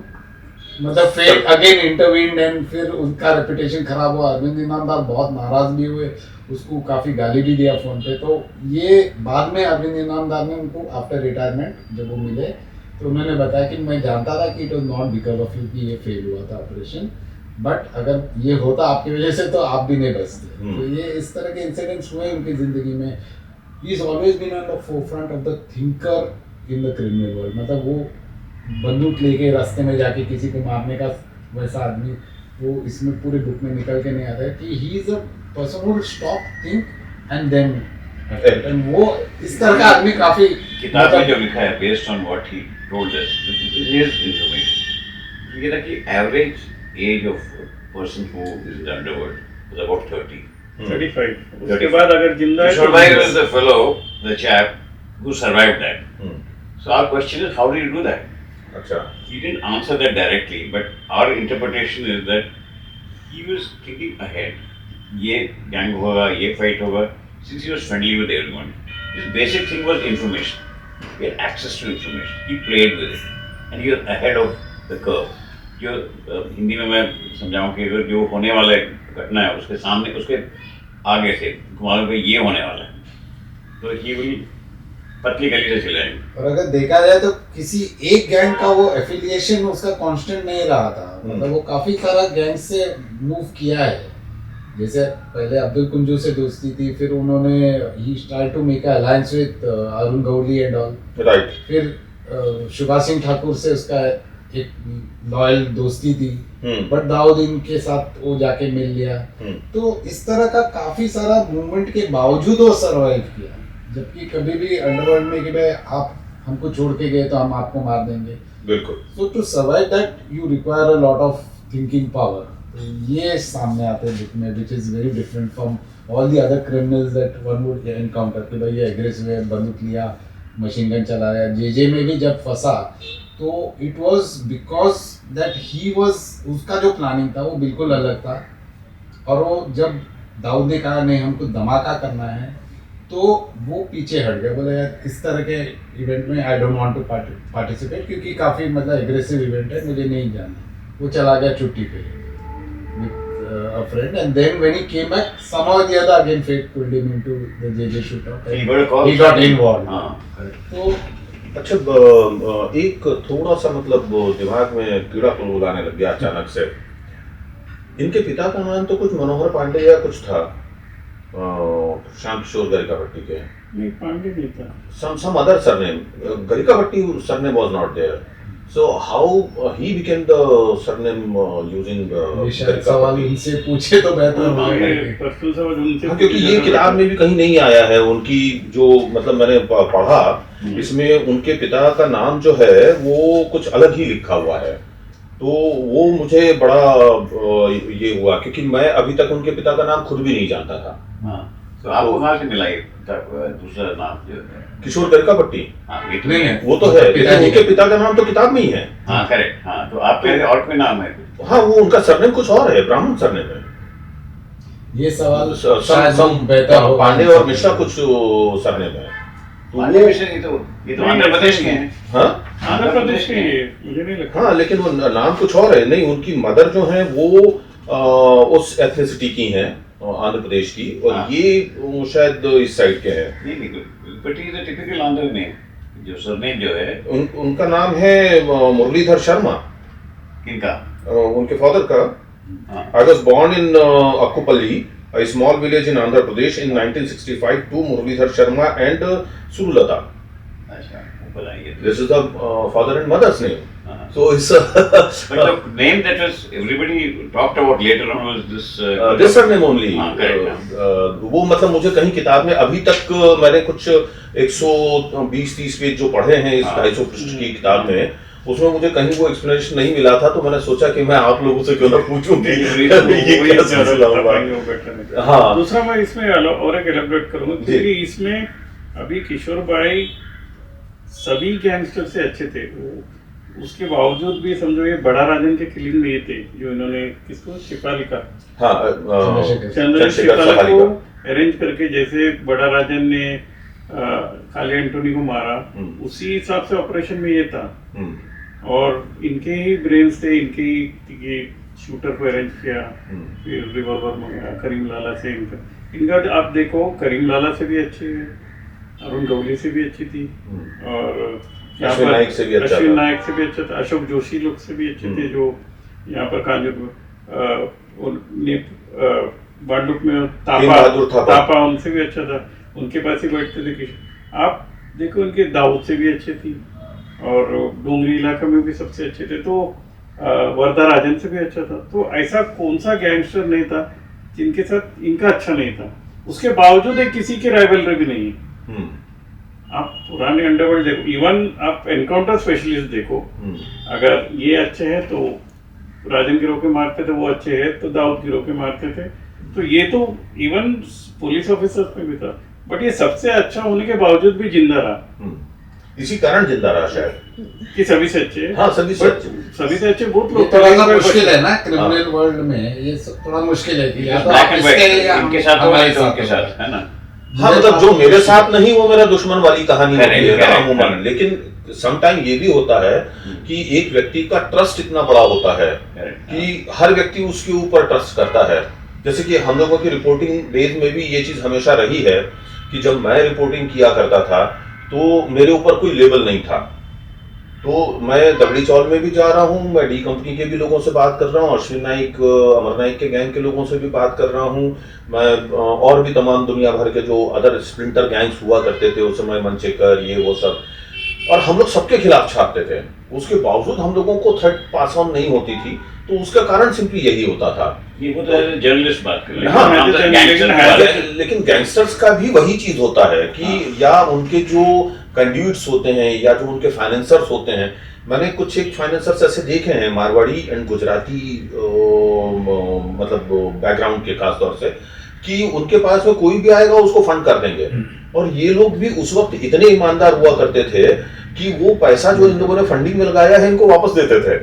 मतलब फिर अगेन इंटरवीन्ड एंड फिर उनका रेपुटेशन खराब हुआ, अरविंद ईनामदार बहुत नाराज भी हुए, उसको काफ़ी गाली भी दिया फ़ोन पे। तो ये बाद में अरविंद ईनामदार ने उनको आफ्टर रिटायरमेंट जब वो मिले तो उन्होंने बताया कि मैं जानता था कि it was not because of you कि ये फेल हुआ था ऑपरेशन, बट अगर ये होता आपकी वजह से तो आप भी नहीं बचते। तो ये इस तरह के इंसिडेंट्स हुए उनकी ज़िंदगी में। He is always been on the forefront of the thinker in the criminal world. मतलब वो बंदूक लेके रास्ते में जाके किसी को मारने का वैसा आदमी वो इसमें पूरे बुक में निकल के नहीं आता है कि he is a person who will stop, think and then, and वो इस तरह का आदमी काफ़ी किताब में जो लिखा है based on what he told us, his information, ये था कि average age of person who is in the underworld was about 30. 35। उसके बाद अगर जिंदा है Kishore Bhai was the fellow, the chap who survived that. So our question is, how did he do that? अच्छा, He didn't answer that directly, but our interpretation is that he was thinking ahead. ये gang होगा, ये fight होगा. Since he was friendly with everyone, his basic thing was information. He had access to information. He played with it, and he was ahead of the curve. जो हिंदी में मैं समझाऊं कि अगर जो होने वाला घटना है उसके सामने, उसके आगे से घुमाने पे ये होने वाला है, तो ही विल पतली गली से चलेंगे। और अगर देखा जाए तो किसी एक गैंग का वो एफिलिएशन उसका कांस्टेंट नहीं रहा था। मतलब वो काफी सारा गैंग से मूव किया है। जैसे पहले अब्दुल कुंजू से दोस्ती थी, फिर उन्होंने he start to make alliance with Arun Gawli and all, right. फिर सुभाष सिंह ठाकुर से उसका एक लॉयल दोस्ती थी, हम्म। बट दाऊद इनके साथ वो जाके मिल लिया। तो इस तरह का काफी सारा मूवमेंट के बावजूद वो सरवाइव किया, जबकि कभी भी अंडरवर्ल्ड में कि भाई आप हमको छोड़ के गए तो हम आपको मार देंगे। बिल्कुल। So to survive that you require a lot of thinking power. ये सामने आते हैं बुक में, which is very different from all the other criminals that one would encounter, कि भाई ये एग्रेसिव है, बंदूक लिया, मशीन गन चलाया। जे में भी जब फंसा तो it was because that he was, उसका जो प्लानिंग था वो बिल्कुल अलग था। और वो जब दाऊद ने कहा नहीं हमको धमाका करना है, तो वो पीछे हट गया, बोले यार इस तरह के इवेंट में I don't want to participate, क्योंकि काफ़ी मतलब एग्रेसिव इवेंट है, मुझे नहीं जाना। वो चला गया छुट्टी पे with a friend, and then when he came back somehow the other again fate pulled him into the JJ shootout, he got involved. हाँ, करेक्ट। तो अच्छा, एक थोड़ा सा मतलब दिमाग में कीड़ा कुलबुलाने लग गया अचानक से। इनके पिता का नाम तो कुछ मनोहर पांडे या कुछ था, श्याम किशोर गरिकाभट्टी के। नहीं, पांडे नहीं था। some other surname. Garikapatti surname was not there. So how he became the surname using ये शायद सवाल Garikapatti? इनसे पूछे तो बेहतर हाँ, होगा। ये पर्सनल सवाल उनसे हाँ, क्योंकि ये पूछना किताब में भी कहीं नहीं आया है उनकी, जो मतलब मैंने पढ़ा इसमें उनके पिता का नाम जो है वो कुछ अलग ही लिखा हुआ है। तो वो मुझे बड़ा ये हुआ, क्योंकि मैं अभी तक उनके पिता का नाम खुद भी नहीं जानता था। हाँ, तो आपको कहाँ से मिला ये दूसरा नाम जो है? किशोर गरिकाभट्टी। हाँ, ये तो नहीं, है। नहीं। वो तो है, लेकिन पिताजी उनके का। पिता का नाम तो किताब में ही है। हाँ, करेक्ट। हाँ, तो आपके और कोई नाम है? हाँ, वो उनका सरनेम कुछ और है, ब्राह्मण सरनेम है। ये सवाल सम शायद बेहतर होगा। पांडे और मिश्रा कुछ सरनेम है। तो पांडे वो मिश्रा ये तो आंध्र प्रदेश के हैं। हाँ, आंध्र प्रदेश के ही है, मुझे नहीं लगता। हाँ, लेकिन वो नाम कुछ और है। नहीं, उनकी मदर जो है वो उस एथनिसिटी की हैं, आंध्र प्रदेश की, और हाँ। ये वो शायद इस साइड के हैं। नहीं but is a typical Andhra name, जो सरनेम जो है उनका नाम है मुरलीधर शर्मा, किनका। उनके फादर का। हाँ। I was born in Akkupalli, a small village in Andhra Pradesh in 1965 to Muralidhar Sharma and Surulata. अच्छा, ऊपर आइए। This is the father and mother's name. हाँ। So it's But the name that was everybody talked about later on was this. this surname only. हाँ, correct, वो मतलब मुझे कहीं किताब में अभी तक मैंने कुछ 120-30 पेज जो पढ़े हैं इस हाँ। 250 पृष्ठ की किताब में, उसमें मुझे कहीं वो एक्सप्लेनेशन नहीं मिला था, तो मैंने सोचा कि मैं आप लोगों से क्यों ना पूछूं कि ये क्या सिलसिला हुआ। हाँ। दूसरा मैं इसमें और एक एलेबोरेट करूंगा, जी। क्योंकि इसमें अभी किशोर भाई सभी गैंगस्टर से अच्छे थे। उसके बावजूद भी समझो ये बड़ा राजन के किलिंग में ये थे जो इन्होंने किसको शिपाली का हाँ, चंद्रशेखर शिपाली सहाली को का। अरेंज करके, जैसे बड़ा राजन ने काले एंटोनी को मारा, उसी हिसाब से ऑपरेशन में ये था। और इनके ही ब्रेन्स थे, इनके ही शूटर को अरेंज किया, फिर रिवॉल्वर मंगाया करीम लाला से। इनका आप देखो, करीम लाला से भी अच्छी है, अरुण गवली से भी अच्छी थी, और यहाँ अश्विन पर नाइक से भी अच्छा अश्विन था। नाइक से भी अच्छा था, अशोक जोशी लोग से भी अच्छे थे, जो यहाँ पर बांडुप में बहादुर थापा। तापा उनसे भी अच्छा था, उनके पास ही बैठते थे किशोर। आप देखो इनके दाऊद से भी अच्छे थी, और डोंगरी इलाका में भी सबसे अच्छे थे, तो वर्धा राजन से भी अच्छा था। तो ऐसा कौन सा गैंगस्टर नहीं था जिनके साथ इनका अच्छा नहीं था, उसके बावजूद एक किसी की राइवलरी भी नहीं है। आप पुराने अंडरवर्ल्ड देखो, इवन आप एनकाउंटर स्पेशलिस्ट देखो, अगर ये अच्छे हैं तो राजन गिरोह के मारते थे, वो अच्छे हैं तो दाऊद गिरोह के मारते थे। तो ये तो इवन पुलिस ऑफिसर्स में भी था, बट ये सबसे अच्छा होने के बावजूद भी जिंदा रहा। इसी कारण जिंदा रहा शायद, कि सभी से अच्छे हैं। हाँ, सभी से But अच्छे। सभी से अच्छे बहुत ये लोग थोड़ा सा थे। मुश्किल है ना क्रिमिनल वर्ल्ड में, ये सब थोड़ा मुश्किल है कि या तो ब्लैक आप एंड इसके व्हाइट, या इनके साथ हो हमारे नहीं तो उनके हो। साथ, है ना। हाँ, मतलब जो मेरे साथ नहीं वो मेरा दुश्मन वाली कहानी होती है ना Correct, अमूमन। correct। लेकिन समटाइम ये भी होता है कि एक व्यक्ति का ट्रस्ट इतना बड़ा होता है Correct, कि हर व्यक्ति उसके ऊपर ट्रस्ट करता है। जैसे कि हम लोगों की रिपोर्टिंग डेज में भी ये चीज हमेशा रही है कि जब मैं रिपोर्टिंग किया करता था तो मेरे ऊपर कोई लेबल नहीं था। तो मैं दबड़ी चौल में भी जा रहा हूँ, मैं डी कंपनी के भी लोगों से बात कर रहा हूँ, अश्विन नाइक, अमर नाइक के गैंग के लोगों से भी बात कर रहा हूँ, मैं और भी तमाम दुनिया भर के जो अदर स्प्लिंटर गैंग्स हुआ करते थे उस समय, मनचेकर, ये वो सब, और हम लोग सबके खिलाफ छापते थे। उसके बावजूद हम लोगों को थर्ड पास ऑन नहीं होती थी, तो उसका कारण सिंपली यही होता था। ये वो तो जर्नलिस्ट बात कर रहे हैं। हाँ, हम तो लेकिन gangster है- वाले हैं। लेकिन गैंगस्टर्स का भी वही चीज होता है कि या उनके जो कंड्यूट्स होते हैं या जो उनके फाइनेंसर्स होते हैं, मैंने कुछ एक फाइनेंसर्स ऐसे देखे हैं मारवाड़ी एंड गुजराती मतलब बैकग्राउंड के खास तौर से, कि उनके पास में कोई भी आएगा उसको फंड कर देंगे। और ये लोग भी उस वक्त इतने ईमानदार हुआ करते थे कि वो पैसा जो इन लोगों ने फंडिंग में लगाया है इनको वापस देते थे।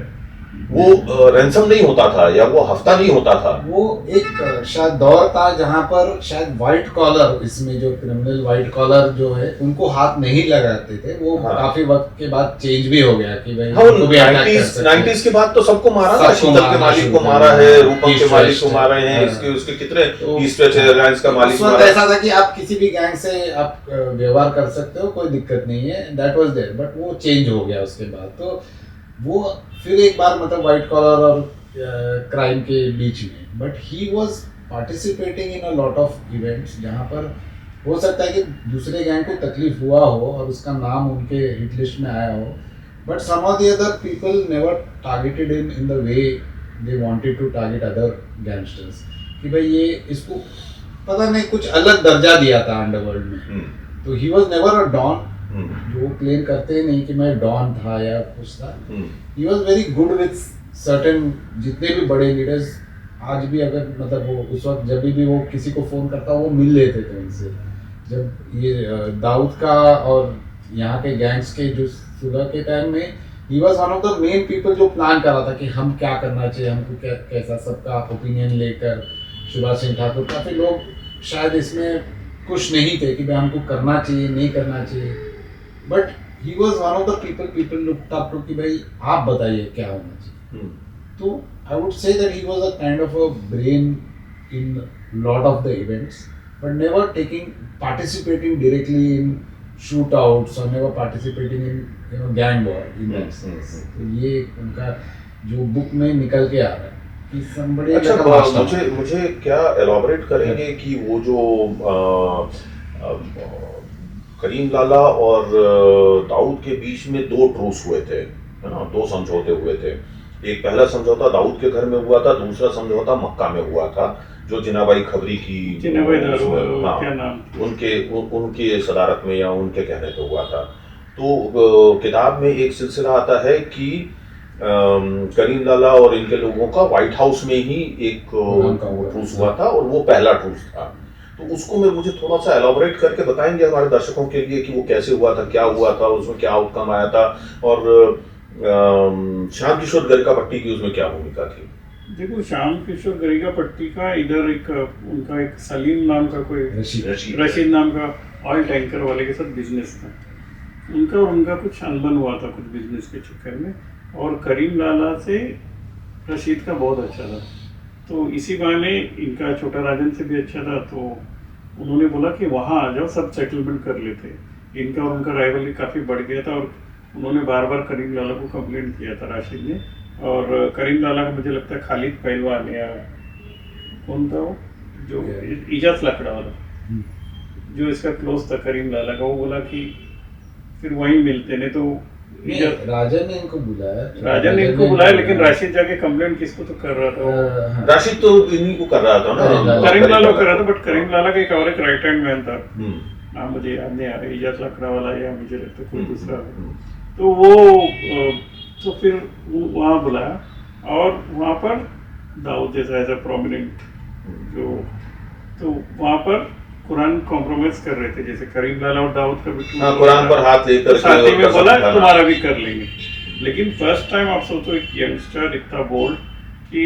वो रैंसम नहीं होता था या वो हफ्ता नहीं होता था। वो एक शायद दौर था जहां पर शायद व्हाइट कॉलर, इसमें जो क्रिमिनल व्हाइट कॉलर जो है उनको हाथ नहीं लगाते थे। वो हाँ। काफी वक्त के बाद चेंज भी हो गया कि भाई हाँ, उनको भी attack कर सकते हैं। 90s के बाद तो सबको मारा ना, सबको शीतल के मारना मालिक शुरू को कर मारा दिया। है, रूपम East के मालिक West को मारे हैं, हाँ। इसके उसके कितने तो ईस्ट वेस्ट एयरलाइंस का मालिक उस वक्त मारा है। ऐसा था कि आप किसी भी गैंग से आप व्यवहार कर सकते हो, कोई दिक्कत नहीं है, दैट वाज देयर। बट वो चेंज हो गया उसके बाद। तो वो फिर एक बार मतलब व्हाइट कॉलर और क्राइम के बीच में, but he was participating in a lot of events जहाँ पर हो सकता है कि दूसरे गैंग को तकलीफ हुआ हो और उसका नाम उनके हिट लिस्ट में आया हो, but some of the other people never targeted him in the way they wanted to target other gangsters, कि भाई ये इसको पता नहीं कुछ अलग दर्जा दिया था अंडरवर्ल्ड में। तो he was never a don, जो क्लेम करते नहीं कि मैं डॉन था या कुछ था। He was very good with certain, जितने भी बड़े लीडर्स आज भी अगर मतलब वो उस वक्त जब भी वो किसी को फोन करता वो मिल लेते थे उनसे। जब ये दाऊद का और यहाँ के गैंग्स के जो सुलह के टाइम में he was one of the main people जो प्लान कर रहा था कि हम क्या करना चाहिए, हमको क्या कैसा, सबका ओपिनियन लेकर। शिवराज सिंह ठाकुर, काफी लोग शायद इसमें खुश नहीं थे कि भाई हमको करना चाहिए नहीं करना चाहिए, but he was one of the people looked up to कि भाई आप बताइए क्या होना चाहिए. तो I would say that he was a kind of a brain in lot of the events, but never taking participating directly in shootouts or never participating in gang war in that sense. तो ये उनका जो book में निकल के आ रहा है कि somebody अच्छा, like a master. मुझे क्या एलाबोरेट करेंगे कि वो जो करीम लाला और दाऊद के बीच में दो ट्रूस हुए थे, है ना, दो समझौते हुए थे. एक पहला समझौता दाऊद के घर में हुआ था, दूसरा समझौता मक्का में हुआ था, जो जिनाबाई खबरी की क्या नाम उनके सदारत में या उनके कहने पे हुआ था. तो किताब में एक सिलसिला आता है कि करीम लाला और इनके लोगों का व्हाइट हाउस में ही एक ट्रूस हुआ था और वो पहला ट्रूस था. तो उसको मुझे थोड़ा सा एलाबोरेट करके बताएंगे हमारे दर्शकों के लिए कि वो कैसे हुआ था, क्या हुआ था, उसमें क्या आउटकम आया था, और श्याम किशोर गरिकापट्टी की उसमें क्या भूमिका थी. देखो, श्याम किशोर गरिकापट्टी का इधर उनका एक सलीम नाम का कोई रशीद नाम का ऑयल टैंकर वाले के साथ बिजनेस था. उनका कुछ अनबन हुआ था कुछ बिजनेस के चक्कर में, और करीम लाला से रशीद का बहुत अच्छा था. तो इसी बहाने इनका छोटा राजन से भी अच्छा था. तो उन्होंने बोला कि वहाँ आ जाओ, सब सेटलमेंट कर लेते. इनका और उनका राइवलरी काफ़ी बढ़ गया था, और उन्होंने बार बार करीम लाला को कंप्लेंट किया था राशिद ने. और करीम लाला का मुझे लगता है खालिद पहलवान या कौन था वो जो इजाज लकड़ा वाला जो इसका क्लोज था करीम लाला का, वो बोला कि फिर वहीं मिलते. नहीं तो राजन ने इनको बुलाया, लेकिन राशिद जाके कंप्लेंट किसको तो कर रहा था. राशिद तो इन्हीं को कर रहा था ना, करीम लाला को कर रहा था. बट करीम लाला का एक और एक राइट हैंड मैन था, हाँ मुझे याद नहीं आ रहा, इजाज लकड़ा वाला या मुझे लगता है कोई दूसरा. तो वो तो फिर वहाँ बुलाया, और वहाँ पर दाऊद जैसा ऐसा प्रोमिनेंट जो, तो वहाँ पर कुरान कॉम्प्रोमाइज कर रहे थे, जैसे करीम लाला और दाऊद का भी कुरान पर हाथ लेकर साथी में बोला तुम्हारा भी कर लेंगे. लेकिन फर्स्ट टाइम आप सोचो एक यंगस्टर इतना बोल्ड कि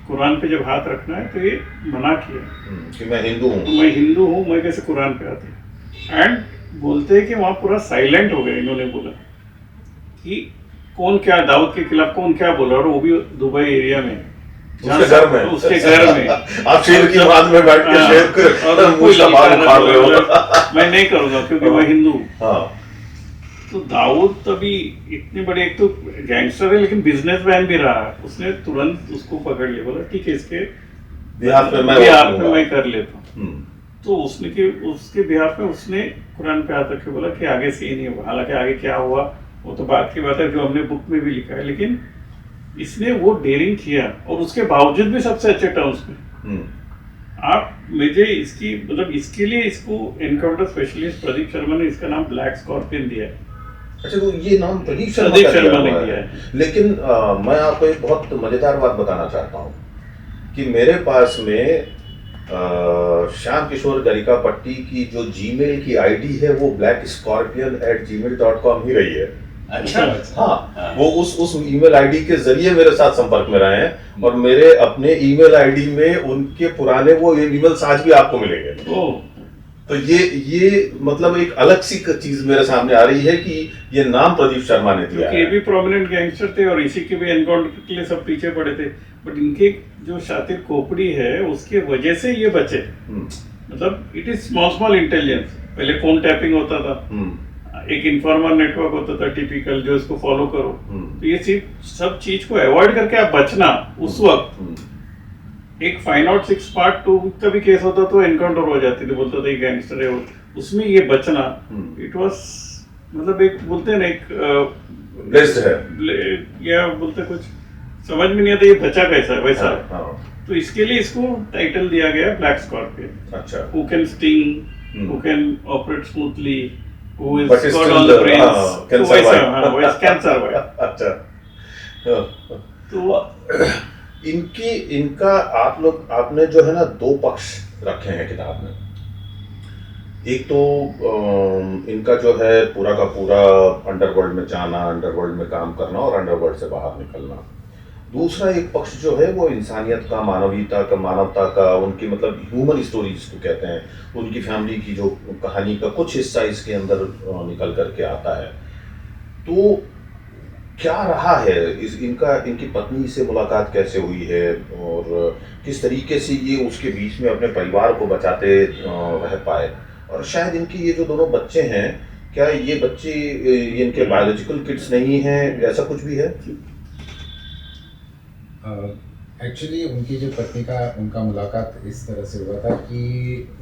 कुरान पे जब हाथ रखना है तो ये मना किया कि मैं हिंदू हूँ, मैं कैसे कुरान पे आते. एंड बोलते हैं कि वहाँ पूरा साइलेंट हो गया. इन्होंने बोला कि कौन क्या दाऊद के खिलाफ कौन क्या बोला, और वो भी दुबई एरिया में, उसके घर में आप शेर की बात में बैठ के शेर मैं नहीं करूंगा क्योंकि मैं हिंदू. तो दाऊद तभी इतने बड़े, एक तो गैंगस्टर है लेकिन बिजनेसमैन भी रहा है, उसने तुरंत उसको पकड़ लिया, बोला ठीक है इसके बिहाफ में मैं कर लेता हूँ. तो उसके बिहाफ में उसने कुरान पे हाथ रखे, बोला कि आगे से ही नहीं हुआ. हालांकि आगे क्या हुआ वो तो बात की बात है, जो हमने बुक में भी लिखा है, लेकिन इसने वो डेयरिंग किया, और उसके बावजूद भी सबसे अच्छे टर्म्स में. आप मुझे इसकी मतलब इसके लिए इसको एनकाउंटर स्पेशलिस्ट प्रदीप शर्मा ने इसका नाम ब्लैक स्कॉर्पियन दिया है. अच्छा, तो ये नाम प्रदीप शर्मा ने दिया है. लेकिन मैं आपको एक बहुत मजेदार बात बताना चाहता हूँ कि मेरे पास में श्याम किशोर गरिकापट्टी की जो जीमेल की आईडी है वो blackscorpion@gmail.com ही रही है. अच्छा. हाँ, वो उस ईमेल आईडी के जरिए मेरे साथ संपर्क में रहे हैं, और मेरे अपने ईमेल आईडी में उनके पुराने वो ईमेल्स आज भी आपको मिलेंगे. तो ये मतलब एक अलग सी चीज मेरे सामने आ रही है कि ये नाम प्रदीप शर्मा ने दिया है. ये भी प्रोमिनेंट गैंगस्टर थे, और इसी के भी एनकाउंटर के लिए सब पीछे पड़े थे. बट इनके जो शातिर खोपड़ी है उसके वजह से ये बचे. मतलब इट इज स्मॉल इंटेलिजेंस. पहले फोन टैपिंग होता था, एक इन्फॉर्मर नेटवर्क होता था टिपिकल, जो इसको फॉलो करो. तो ये सिर्फ सब चीज को अवॉइड करके आप बचना. उस वक्त एक 506 पार्ट 2 का भी केस होता तो एनकाउंटर हो जाती थी, बोलता था ये गैंगस्टर है, उसमें ये बचना इट वाज मतलब एक बोलते हैं ना एक ब्लेस्ड है या बोलते कुछ समझ में नहीं आता ये बचा कैसा है वैसा. तो इसके लिए इसको टाइटल दिया गया ब्लैक स्कॉर्पियन. अच्छा. Who can sting, who can operate smoothly, who is got all the brains, can survive. अच्छा. तो इनका आपने जो है ना दो पक्ष रखे हैं किताब में. एक तो इनका जो है पूरा का पूरा अंडरवर्ल्ड में जाना, अंडरवर्ल्ड में काम करना और अंडरवर्ल्ड से बाहर निकलना. दूसरा एक पक्ष जो है वो इंसानियत का, मानवता का, उनकी मतलब ह्यूमन स्टोरी जिसको कहते हैं, उनकी फैमिली की जो कहानी का कुछ हिस्सा इसके अंदर निकल करके आता है. तो क्या रहा है इनकी पत्नी से मुलाकात कैसे हुई है और किस तरीके से ये उसके बीच में अपने परिवार को बचाते रह पाए, और शायद इनके ये जो दोनों बच्चे हैं, क्या ये बच्चे ये इनके बायोलॉजिकल किड्स नहीं हैं, ऐसा कुछ भी है? एक्चुअली उनकी जो पत्नी का उनका मुलाकात इस तरह से हुआ था कि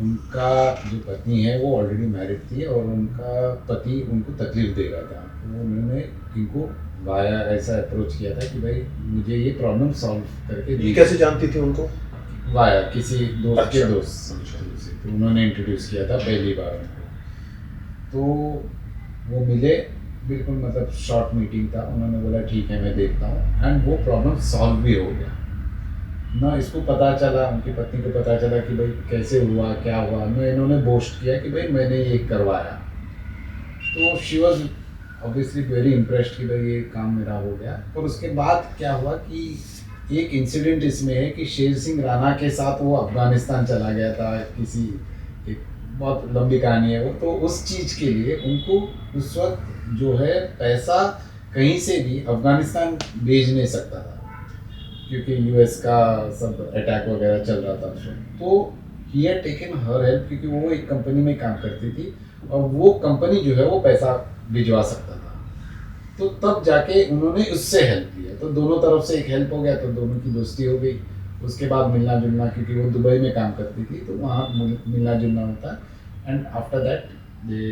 उनका जो पत्नी है वो ऑलरेडी मैरिड थी और उनका पति उनको तकलीफ दे रहा था, तो उन्होंने इनको वाया ऐसा अप्रोच किया था कि भाई मुझे ये प्रॉब्लम सॉल्व करके ये दीजिए। कैसे जानती थी उनको? वाया किसी दोस्त के अच्छा। दोस्त से, तो उन्होंने इंट्रोड्यूस किया था पहली बार उनको। तो वो मिले, बिल्कुल मतलब शॉर्ट मीटिंग था, उन्होंने बोला ठीक है मैं देखता हूँ, एंड वो प्रॉब्लम सॉल्व भी हो गया ना। इसको पता चला, उनकी पत्नी को पता चला कि भाई कैसे हुआ क्या हुआ ना, इन्होंने बोस्ट किया कि भाई मैंने ये करवाया। तो she was obviously very impressed कि भाई ये काम मेरा हो गया। और उसके बाद क्या हुआ कि एक इंसिडेंट इसमें है कि शेर सिंह राणा के साथ वो अफगानिस्तान चला गया था, किसी एक बहुत लंबी कहानी है वो। तो उस चीज़ के लिए उनको उस वक्त जो है पैसा कहीं से भी अफगानिस्तान भेज नहीं सकता था, क्योंकि यूएस का सब अटैक वगैरह चल रहा था उस वक्त। तो he had taken her help, क्योंकि वो एक कंपनी में काम करती थी और वो कंपनी जो है वो पैसा भिजवा सकता था। तो तब जाके उन्होंने उससे हेल्प लिया, तो दोनों तरफ से एक हेल्प हो गया, तो दोनों की दोस्ती हो गई। उसके बाद मिलना जुलना, क्योंकि वो दुबई में काम करती थी तो वहाँ मिलना जुलना होता। And after that they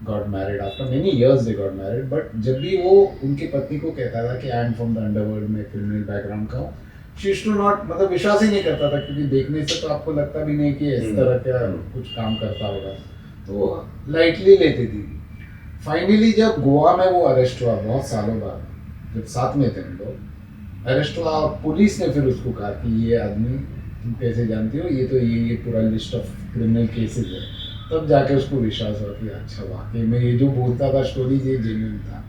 got married, after many years they got married. But जब भी वो उनकी पत्नी को कहता था कि I am from the underworld, में क्रिमिनल बैकग्राउंड का हूँ, शी टू नॉट, मतलब विश्वास ही नहीं करता था, क्योंकि देखने से तो आपको लगता भी नहीं कि इस तरह का कुछ काम करता होगा, तो लाइटली लेती थी। फाइनली जब गोवा में वो अरेस्ट हुआ बहुत सालों बाद, जब साथ में थे हम लोग, अरेस्ट हुआ, पुलिस ने फिर उसको कहा कि ये आदमी तुम कैसे जानती हो, ये तो ये पूरा लिस्ट ऑफ क्रिमिनल केसेस है। तब जाके उसको विश्वास हुआ कि अच्छा वाकई में ये जो बोलता था स्टोरी ये जेन्युइन था।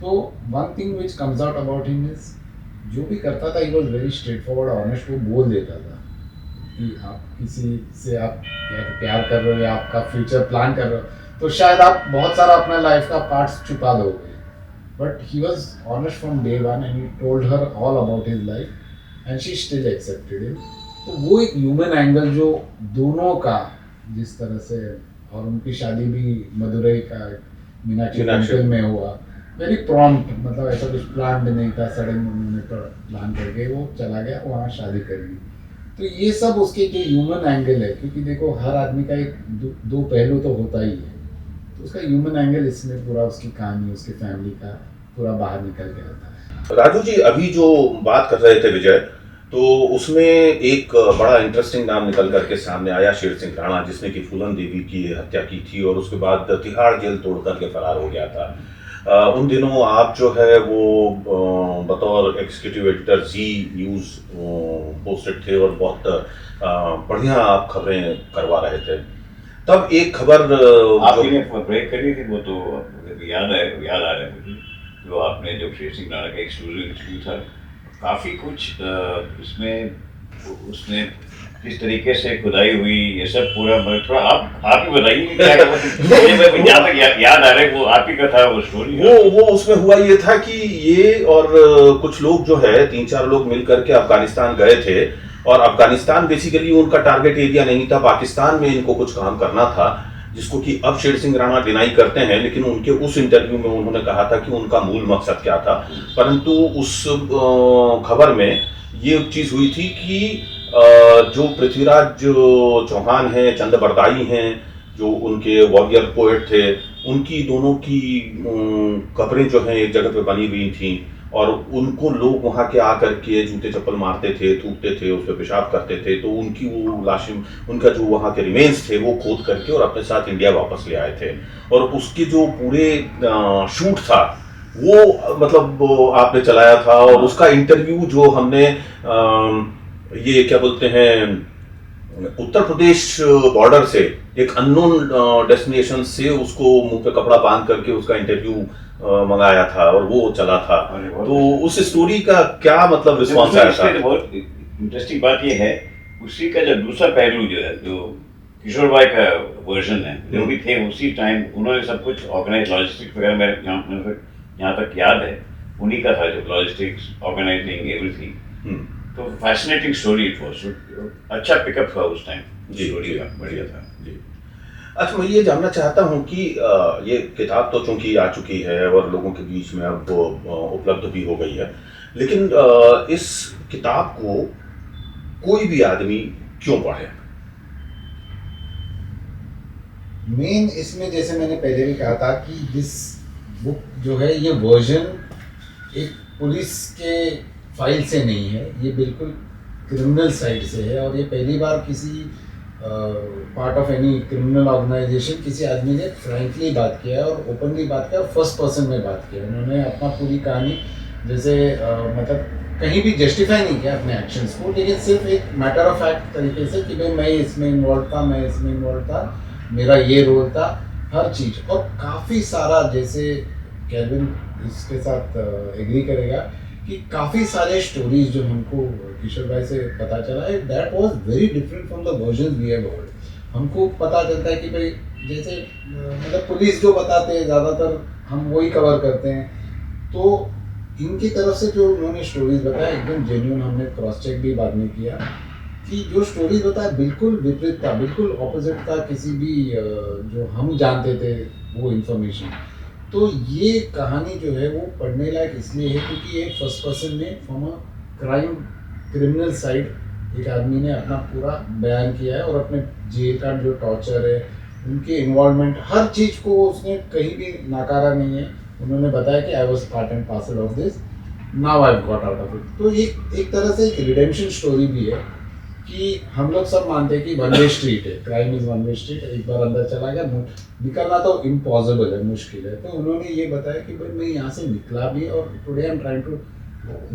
तो one thing which comes out about him is, जो भी करता था he was very straight forward honest. वो बोल देता था कि आप किसी से आप या तो प्यार कर रहे हो या आपका फ्यूचर प्लान कर रहे हो, तो शायद आप बहुत सारा अपना लाइफ का पार्ट्स छुपा दोगे। But he was honest from day one and he told her all about his life and she still accepted him. तो वो एक ह्यूमन एंगल जो दोनों का जिस तरह से, और उनकी शादी भी मदुरई का मीनाक्षी टेम्पल में हुआ, वेरी प्रॉम्प्ट, मतलब ऐसा कुछ प्लान भी नहीं था, सडन उन्होंने प्लान करके वो चला गया वहाँ शादी कर ली। तो ये सब उसके जो ह्यूमन एंगल है, क्योंकि देखो हर आदमी का एक दो पहलू तो होता ही है, तो उसका ह्यूमन एंगल इसमें पूरा उसकी कहानी, उसकी फैमिली का पूरा बाहर निकल के आता है। राजू जी, अभी जो बात कर रहे थे विजय, तो उसमें एक बड़ा इंटरेस्टिंग नाम निकल करके सामने आया, शेर सिंह राणा, जिसने कि फूलन देवी की हत्या की थी और उसके बाद तिहाड़ जेल तोड़ करके फरार हो गया था। उन दिनों आप जो है वो बतौर एग्जीक्यूटिव एडिटर जी न्यूज़ पोस्टेड थे और बहुत बढ़िया आप खबरें करवा रहे थे। तब एक खबर आपने ब्रेक करी थी, वो तो याद आ रहा है मुझे, जो आपने जो शेर सिंह राणा का एक्सक्लूसिव इंटरव्यू था, काफ़ी कुछ उसने किस तरीके से खुदाई हुई, ये सब पूरा थोड़ा आप ही बताइए क्या जहाँ तक याद आ रहा है वो आप ही का था वो स्टोरी। वो उसमें हुआ ये था कि ये और कुछ लोग जो है 3-4 लोग मिल करके अफगानिस्तान गए थे, और अफगानिस्तान बेसिकली उनका टारगेट एरिया नहीं था, पाकिस्तान में इनको कुछ काम करना था, जिसको कि अब शेर सिंह राणा डिनाई करते हैं, लेकिन उनके उस इंटरव्यू में उन्होंने कहा था कि उनका मूल मकसद क्या था। परंतु उस खबर में ये चीज़ हुई थी कि जो पृथ्वीराज चौहान हैं, चंद बरदाई हैं, जो उनके वॉरियर पोएट थे, उनकी दोनों की कब्रें जो हैं एक जगह पे बनी हुई थी, और उनको लोग वहाँ के आकर के जूते चप्पल मारते थे, थूकते थे, उस पर पेशाब करते थे। तो उनकी वो लाशें, उनका जो वहाँ के रिमेन्स थे वो खोद करके और अपने साथ इंडिया वापस ले आए थे। और उसके जो पूरे शूट था वो मतलब आपने चलाया था, और उसका इंटरव्यू जो हमने ये क्या बोलते हैं, उत्तर प्रदेश बॉर्डर से एक अननोन डेस्टिनेशन से उसको मुंह पे कपड़ा बांध करके उसका इंटरव्यू मंगाया था और वो चला था। तो उस स्टोरी का क्या मतलब रिस्पॉन्स आया था? बहुत इंटरेस्टिंग बात ये है, उसी का जो दूसरा पहलू जो है, जो किशोर भाई का वर्जन है, जो भी थे उसी टाइम उन्होंने सब कुछ ऑर्गेनाइज लॉजिस्टिक्स वगैरह मेरे यहाँ तक याद है उन्हीं का था, जो लॉजिस्टिक्स, ऑर्गेनाइजिंग, एवरीथिंग। तो फैसिनेटिंग स्टोरी इट वाज। अच्छा पिकअप था उस टाइम जी स्टोरी जी का, बढ़िया था। जी। अच्छा, मैं ये जानना चाहता हूँ कि ये किताब तो चूंकि आ चुकी है और लोगों के बीच में अब वो उपलब्ध भी हो गई है, लेकिन इस किताब को कोई भी आदमी क्यों पढ़े? मेन इसमें, जैसे मैंने पहले भी कहा था, कि दिस बुक जो है, ये वर्जन एक पुलिस के फाइल से नहीं है, ये बिल्कुल क्रिमिनल साइड से है। और ये पहली बार किसी part of any criminal organisation किसी आदमी ने फ्रैंकली बात किया है और ओपनली बात किया और फर्स्ट पर्सन में बात किया। उन्होंने अपना पूरी कहानी जैसे मतलब कहीं भी जस्टिफाई नहीं किया अपने एक्शंस को, लेकिन सिर्फ एक मैटर ऑफ फैक्ट तरीके से कि भाई मैं इसमें इन्वॉल्व था, मैं इसमें इन्वॉल्व था, मेरा ये रोल था, हर चीज़। और काफ़ी सारा, जैसे केविन इसके साथ एग्री करेगा कि काफ़ी सारे स्टोरीज जो हमको किशोर भाई से पता चला है, that was very different from the version we have heard. हमको पता चलता है कि भाई जैसे मतलब पुलिस जो बताते हैं ज़्यादातर हम वही कवर करते हैं, तो इनकी तरफ से जो उन्होंने स्टोरीज बताया एकदम जेन्युइन। हमने क्रॉस चेक भी बाद में किया कि जो स्टोरीज बताया बिल्कुल विपरीत था, बिल्कुल ऑपोजिट था किसी भी जो हम जानते थे वो इन्फॉर्मेशन। तो ये कहानी जो है वो पढ़ने लायक इसलिए है क्योंकि ये फर्स्ट पर्सन में from a crime criminal side एक आदमी ने अपना पूरा बयान किया है और अपने जेल का जो टॉर्चर है, उनके इन्वॉल्वमेंट, हर चीज़ को उसने कहीं भी नकारा नहीं है। उन्होंने बताया कि I was part and parcel of this, now I got out of it. तो एक तरह से एक रिडेम्पशन स्टोरी भी है कि हम लोग सब मानते हैं कि वन वे स्ट्रीट है, crime is one way street, एक बार अंदर चला गया निकलना तो इम्पॉसिबल है, मुश्किल है। तो उन्होंने ये बताया कि भाई मैं यहाँ से निकला भी और today I am trying to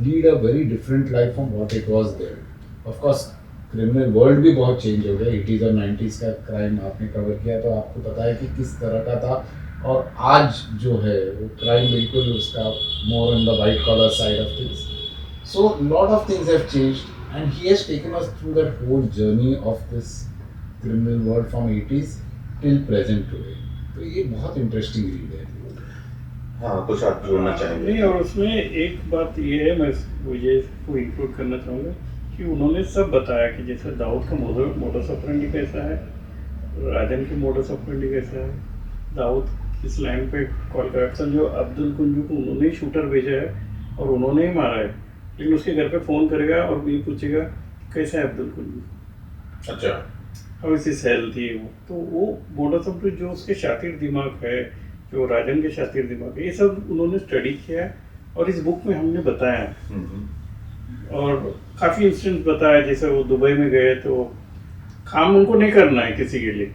lead a very different life from what it was there. Of course criminal world भी बहुत चेंज हो गया, 80s और 90s का क्राइम आपने कवर किया तो आपको पता है कि किस तरह का था, और आज जो है वो क्राइम बिल्कुल उसका more in the white collar side of things. So lot of things have changed and he has taken us through that whole journey of this criminal world from 80s till present today. तो ये बहुत interesting read है। हाँ, कुछ आप जोड़ना चाहेंगे? नहीं, और उसमें एक बात ये है, मैं मुझे इसको इंक्लूड करना चाहूँगा कि उन्होंने सब बताया कि जैसे दाऊद का मोडस ऑपरेंडी कैसा है, राजन की मोडस ऑपरेंडी कैसा है, दाऊद किस लाइन पे कॉल कर, समझो अब्दुल कुंजू को उन्होंने ही शूटर भेजा है और उन्होंने ही मारा है, लेकिन उसके घर पे फ़ोन करेगा और ये पूछेगा कैसा है अब्दुल कुंजू, अच्छा, हाउ इज हिज हेल्थ, ये वो। तो वो मोडस ऑपरेंडी जो उसके शातिर दिमाग है, जो राजन के शातिर दिमाग है, ये सब उन्होंने स्टडी किया है और इस बुक में हमने बताया है। और काफ़ी इंसिडेंट्स बताया, जैसे वो दुबई में गए तो काम उनको नहीं करना है किसी के लिए,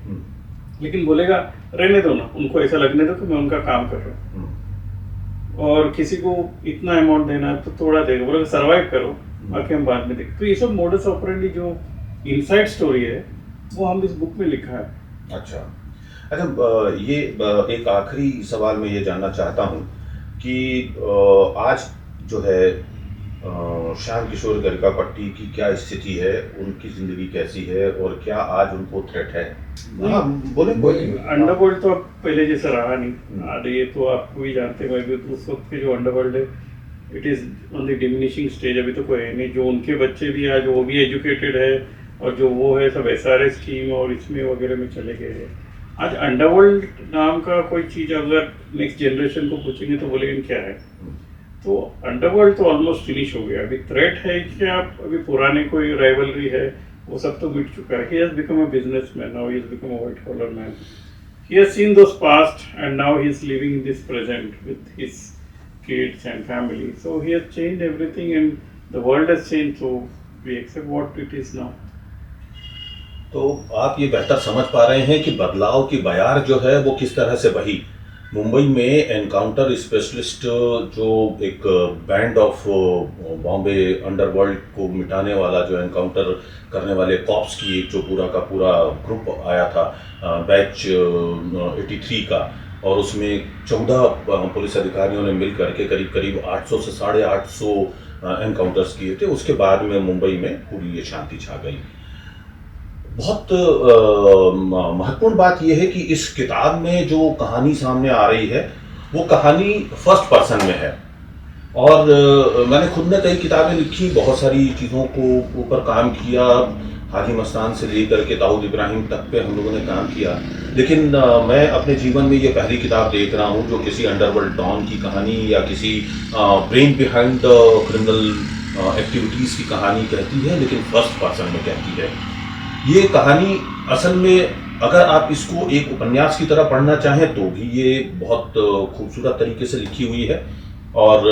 लेकिन बोलेगा रहने दो ना, उनको ऐसा लगने दो कि मैं उनका काम कर रहा हूँ, और किसी को इतना अमाउंट देना है तो थोड़ा देगा, बोलेगा सर्वाइव करो, बाकी हम बाद में देखें। तो ये सब मोडस ऑपरेंडी जो इनसाइड स्टोरी है वो हम इस बुक में लिखा है। अच्छा, ये एक आखिरी सवाल मैं ये जानना चाहता हूँ कि आज जो है श्याम किशोर गरकापट्टी की क्या स्थिति है, उनकी जिंदगी कैसी है और क्या आज उनको थ्रेट है? हाँ, बोले। अंडरवर्ल्ड तो अब पहले जैसा रहा नहीं, आज ये तो आपको भी जानते हैं, मैं भी उस वक्त के जो अंडरवर्ल्ड है it is on the diminishing stage, अभी तो कोई है नहीं। जो उनके बच्चे भी आज वो भी एजुकेटेड है और जो वो है सब SRS स्कीम और इसमें वगैरह में चले गए हैं। आज अंडरवर्ल्ड नाम का कोई चीज़ अगर नेक्स्ट जनरेशन को पूछेंगे तो बोलेंगे क्या है, तो अंडरवर्ल्ड तो ऑलमोस्ट फिनिश हो गया। अभी थ्रेट है कि आप अभी पुराने कोई राइवलरी है वो सब तो मिट चुका है। He has become a businessman, now he has become a white collar man, he has seen those past and now he is living in this present with his kids and family, so he has changed everything and the world has changed, so we accept what it is now. तो आप ये बेहतर समझ पा रहे हैं कि बदलाव की बयार जो है वो किस तरह से बही। मुंबई में एनकाउंटर स्पेशलिस्ट जो एक बैंड ऑफ बॉम्बे अंडरवर्ल्ड को मिटाने वाला, जो एनकाउंटर करने वाले कॉप्स की एक जो पूरा का पूरा ग्रुप आया था, बैच 83 का, और उसमें 14 पुलिस अधिकारियों ने मिल करके करीब 800 से 850 एनकाउंटर्स किए थे। उसके बाद में मुंबई में पूरी ये शांति छा गई। बहुत महत्वपूर्ण बात यह है कि इस किताब में जो कहानी सामने आ रही है वो कहानी फर्स्ट पर्सन में है। और मैंने खुद ने कई किताबें लिखी, बहुत सारी चीज़ों को ऊपर काम किया, हाजी मस्तान से लेकर के दाऊद इब्राहिम तक पे हम लोगों ने काम किया। लेकिन मैं अपने जीवन में ये पहली किताब देख रहा हूँ जो किसी अंडरवर्ल्ड डॉन की कहानी या किसी brain behind the criminal activities की कहानी कहती है, लेकिन फर्स्ट पर्सन में कहती है। ये कहानी असल में अगर आप इसको एक उपन्यास की तरह पढ़ना चाहें तो भी ये बहुत खूबसूरत तरीके से लिखी हुई है। और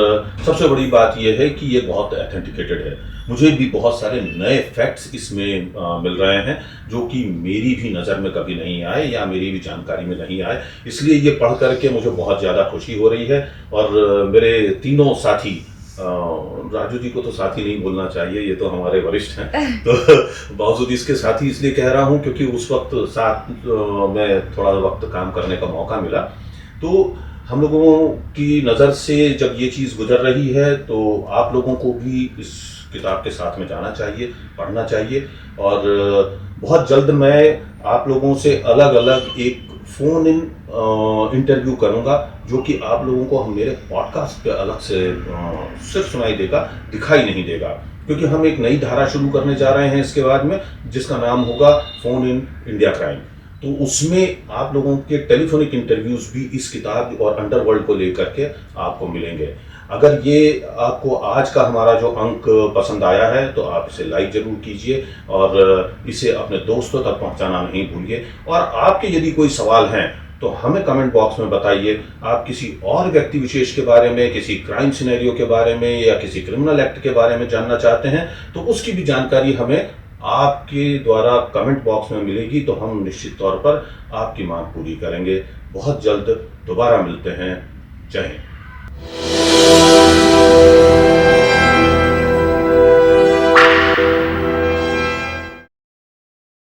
सबसे बड़ी बात यह है कि ये बहुत ऑथेंटिकेटेड है। मुझे भी बहुत सारे नए फैक्ट्स इसमें मिल रहे हैं जो कि मेरी भी नज़र में कभी नहीं आए या मेरी भी जानकारी में नहीं आए। इसलिए ये पढ़ करके मुझे बहुत ज़्यादा खुशी हो रही है। और मेरे तीनों साथी, राजू जी को तो साथी नहीं बोलना चाहिए, ये तो हमारे वरिष्ठ हैं, तो बावजूद इसके साथी इसलिए कह रहा हूँ क्योंकि उस वक्त साथ में थोड़ा वक्त काम करने का मौका मिला। तो हम लोगों की नज़र से जब ये चीज़ गुजर रही है तो आप लोगों को भी इस किताब के साथ में जाना चाहिए, पढ़ना चाहिए। और बहुत जल्द मैं आप लोगों से अलग अलग एक फ़ोन इन इंटरव्यू करूंगा जो कि आप लोगों को हम मेरे पॉडकास्ट पे अलग से सिर्फ सुनाई देगा, दिखाई नहीं देगा, क्योंकि हम एक नई धारा शुरू करने जा रहे हैं इसके बाद में, जिसका नाम होगा फ़ोन इन इंडिया क्राइम। तो उसमें आप लोगों के टेलीफोनिक इंटरव्यूज़ भी इस किताब और अंडरवर्ल्ड को लेकर के आपको मिलेंगे। अगर ये आपको आज का हमारा जो अंक पसंद आया है तो आप इसे लाइक ज़रूर कीजिए और इसे अपने दोस्तों तक पहुंचाना नहीं भूलिए। और आपके यदि कोई सवाल हैं तो हमें कमेंट बॉक्स में बताइए। आप किसी और व्यक्ति विशेष के बारे में, किसी क्राइम सिनेरियो के बारे में या किसी क्रिमिनल एक्ट के बारे में जानना चाहते हैं तो उसकी भी जानकारी हमें आपके द्वारा कमेंट बॉक्स में मिलेगी, तो हम निश्चित तौर पर आपकी मांग पूरी करेंगे। बहुत जल्द दोबारा मिलते हैं। जय हिंद।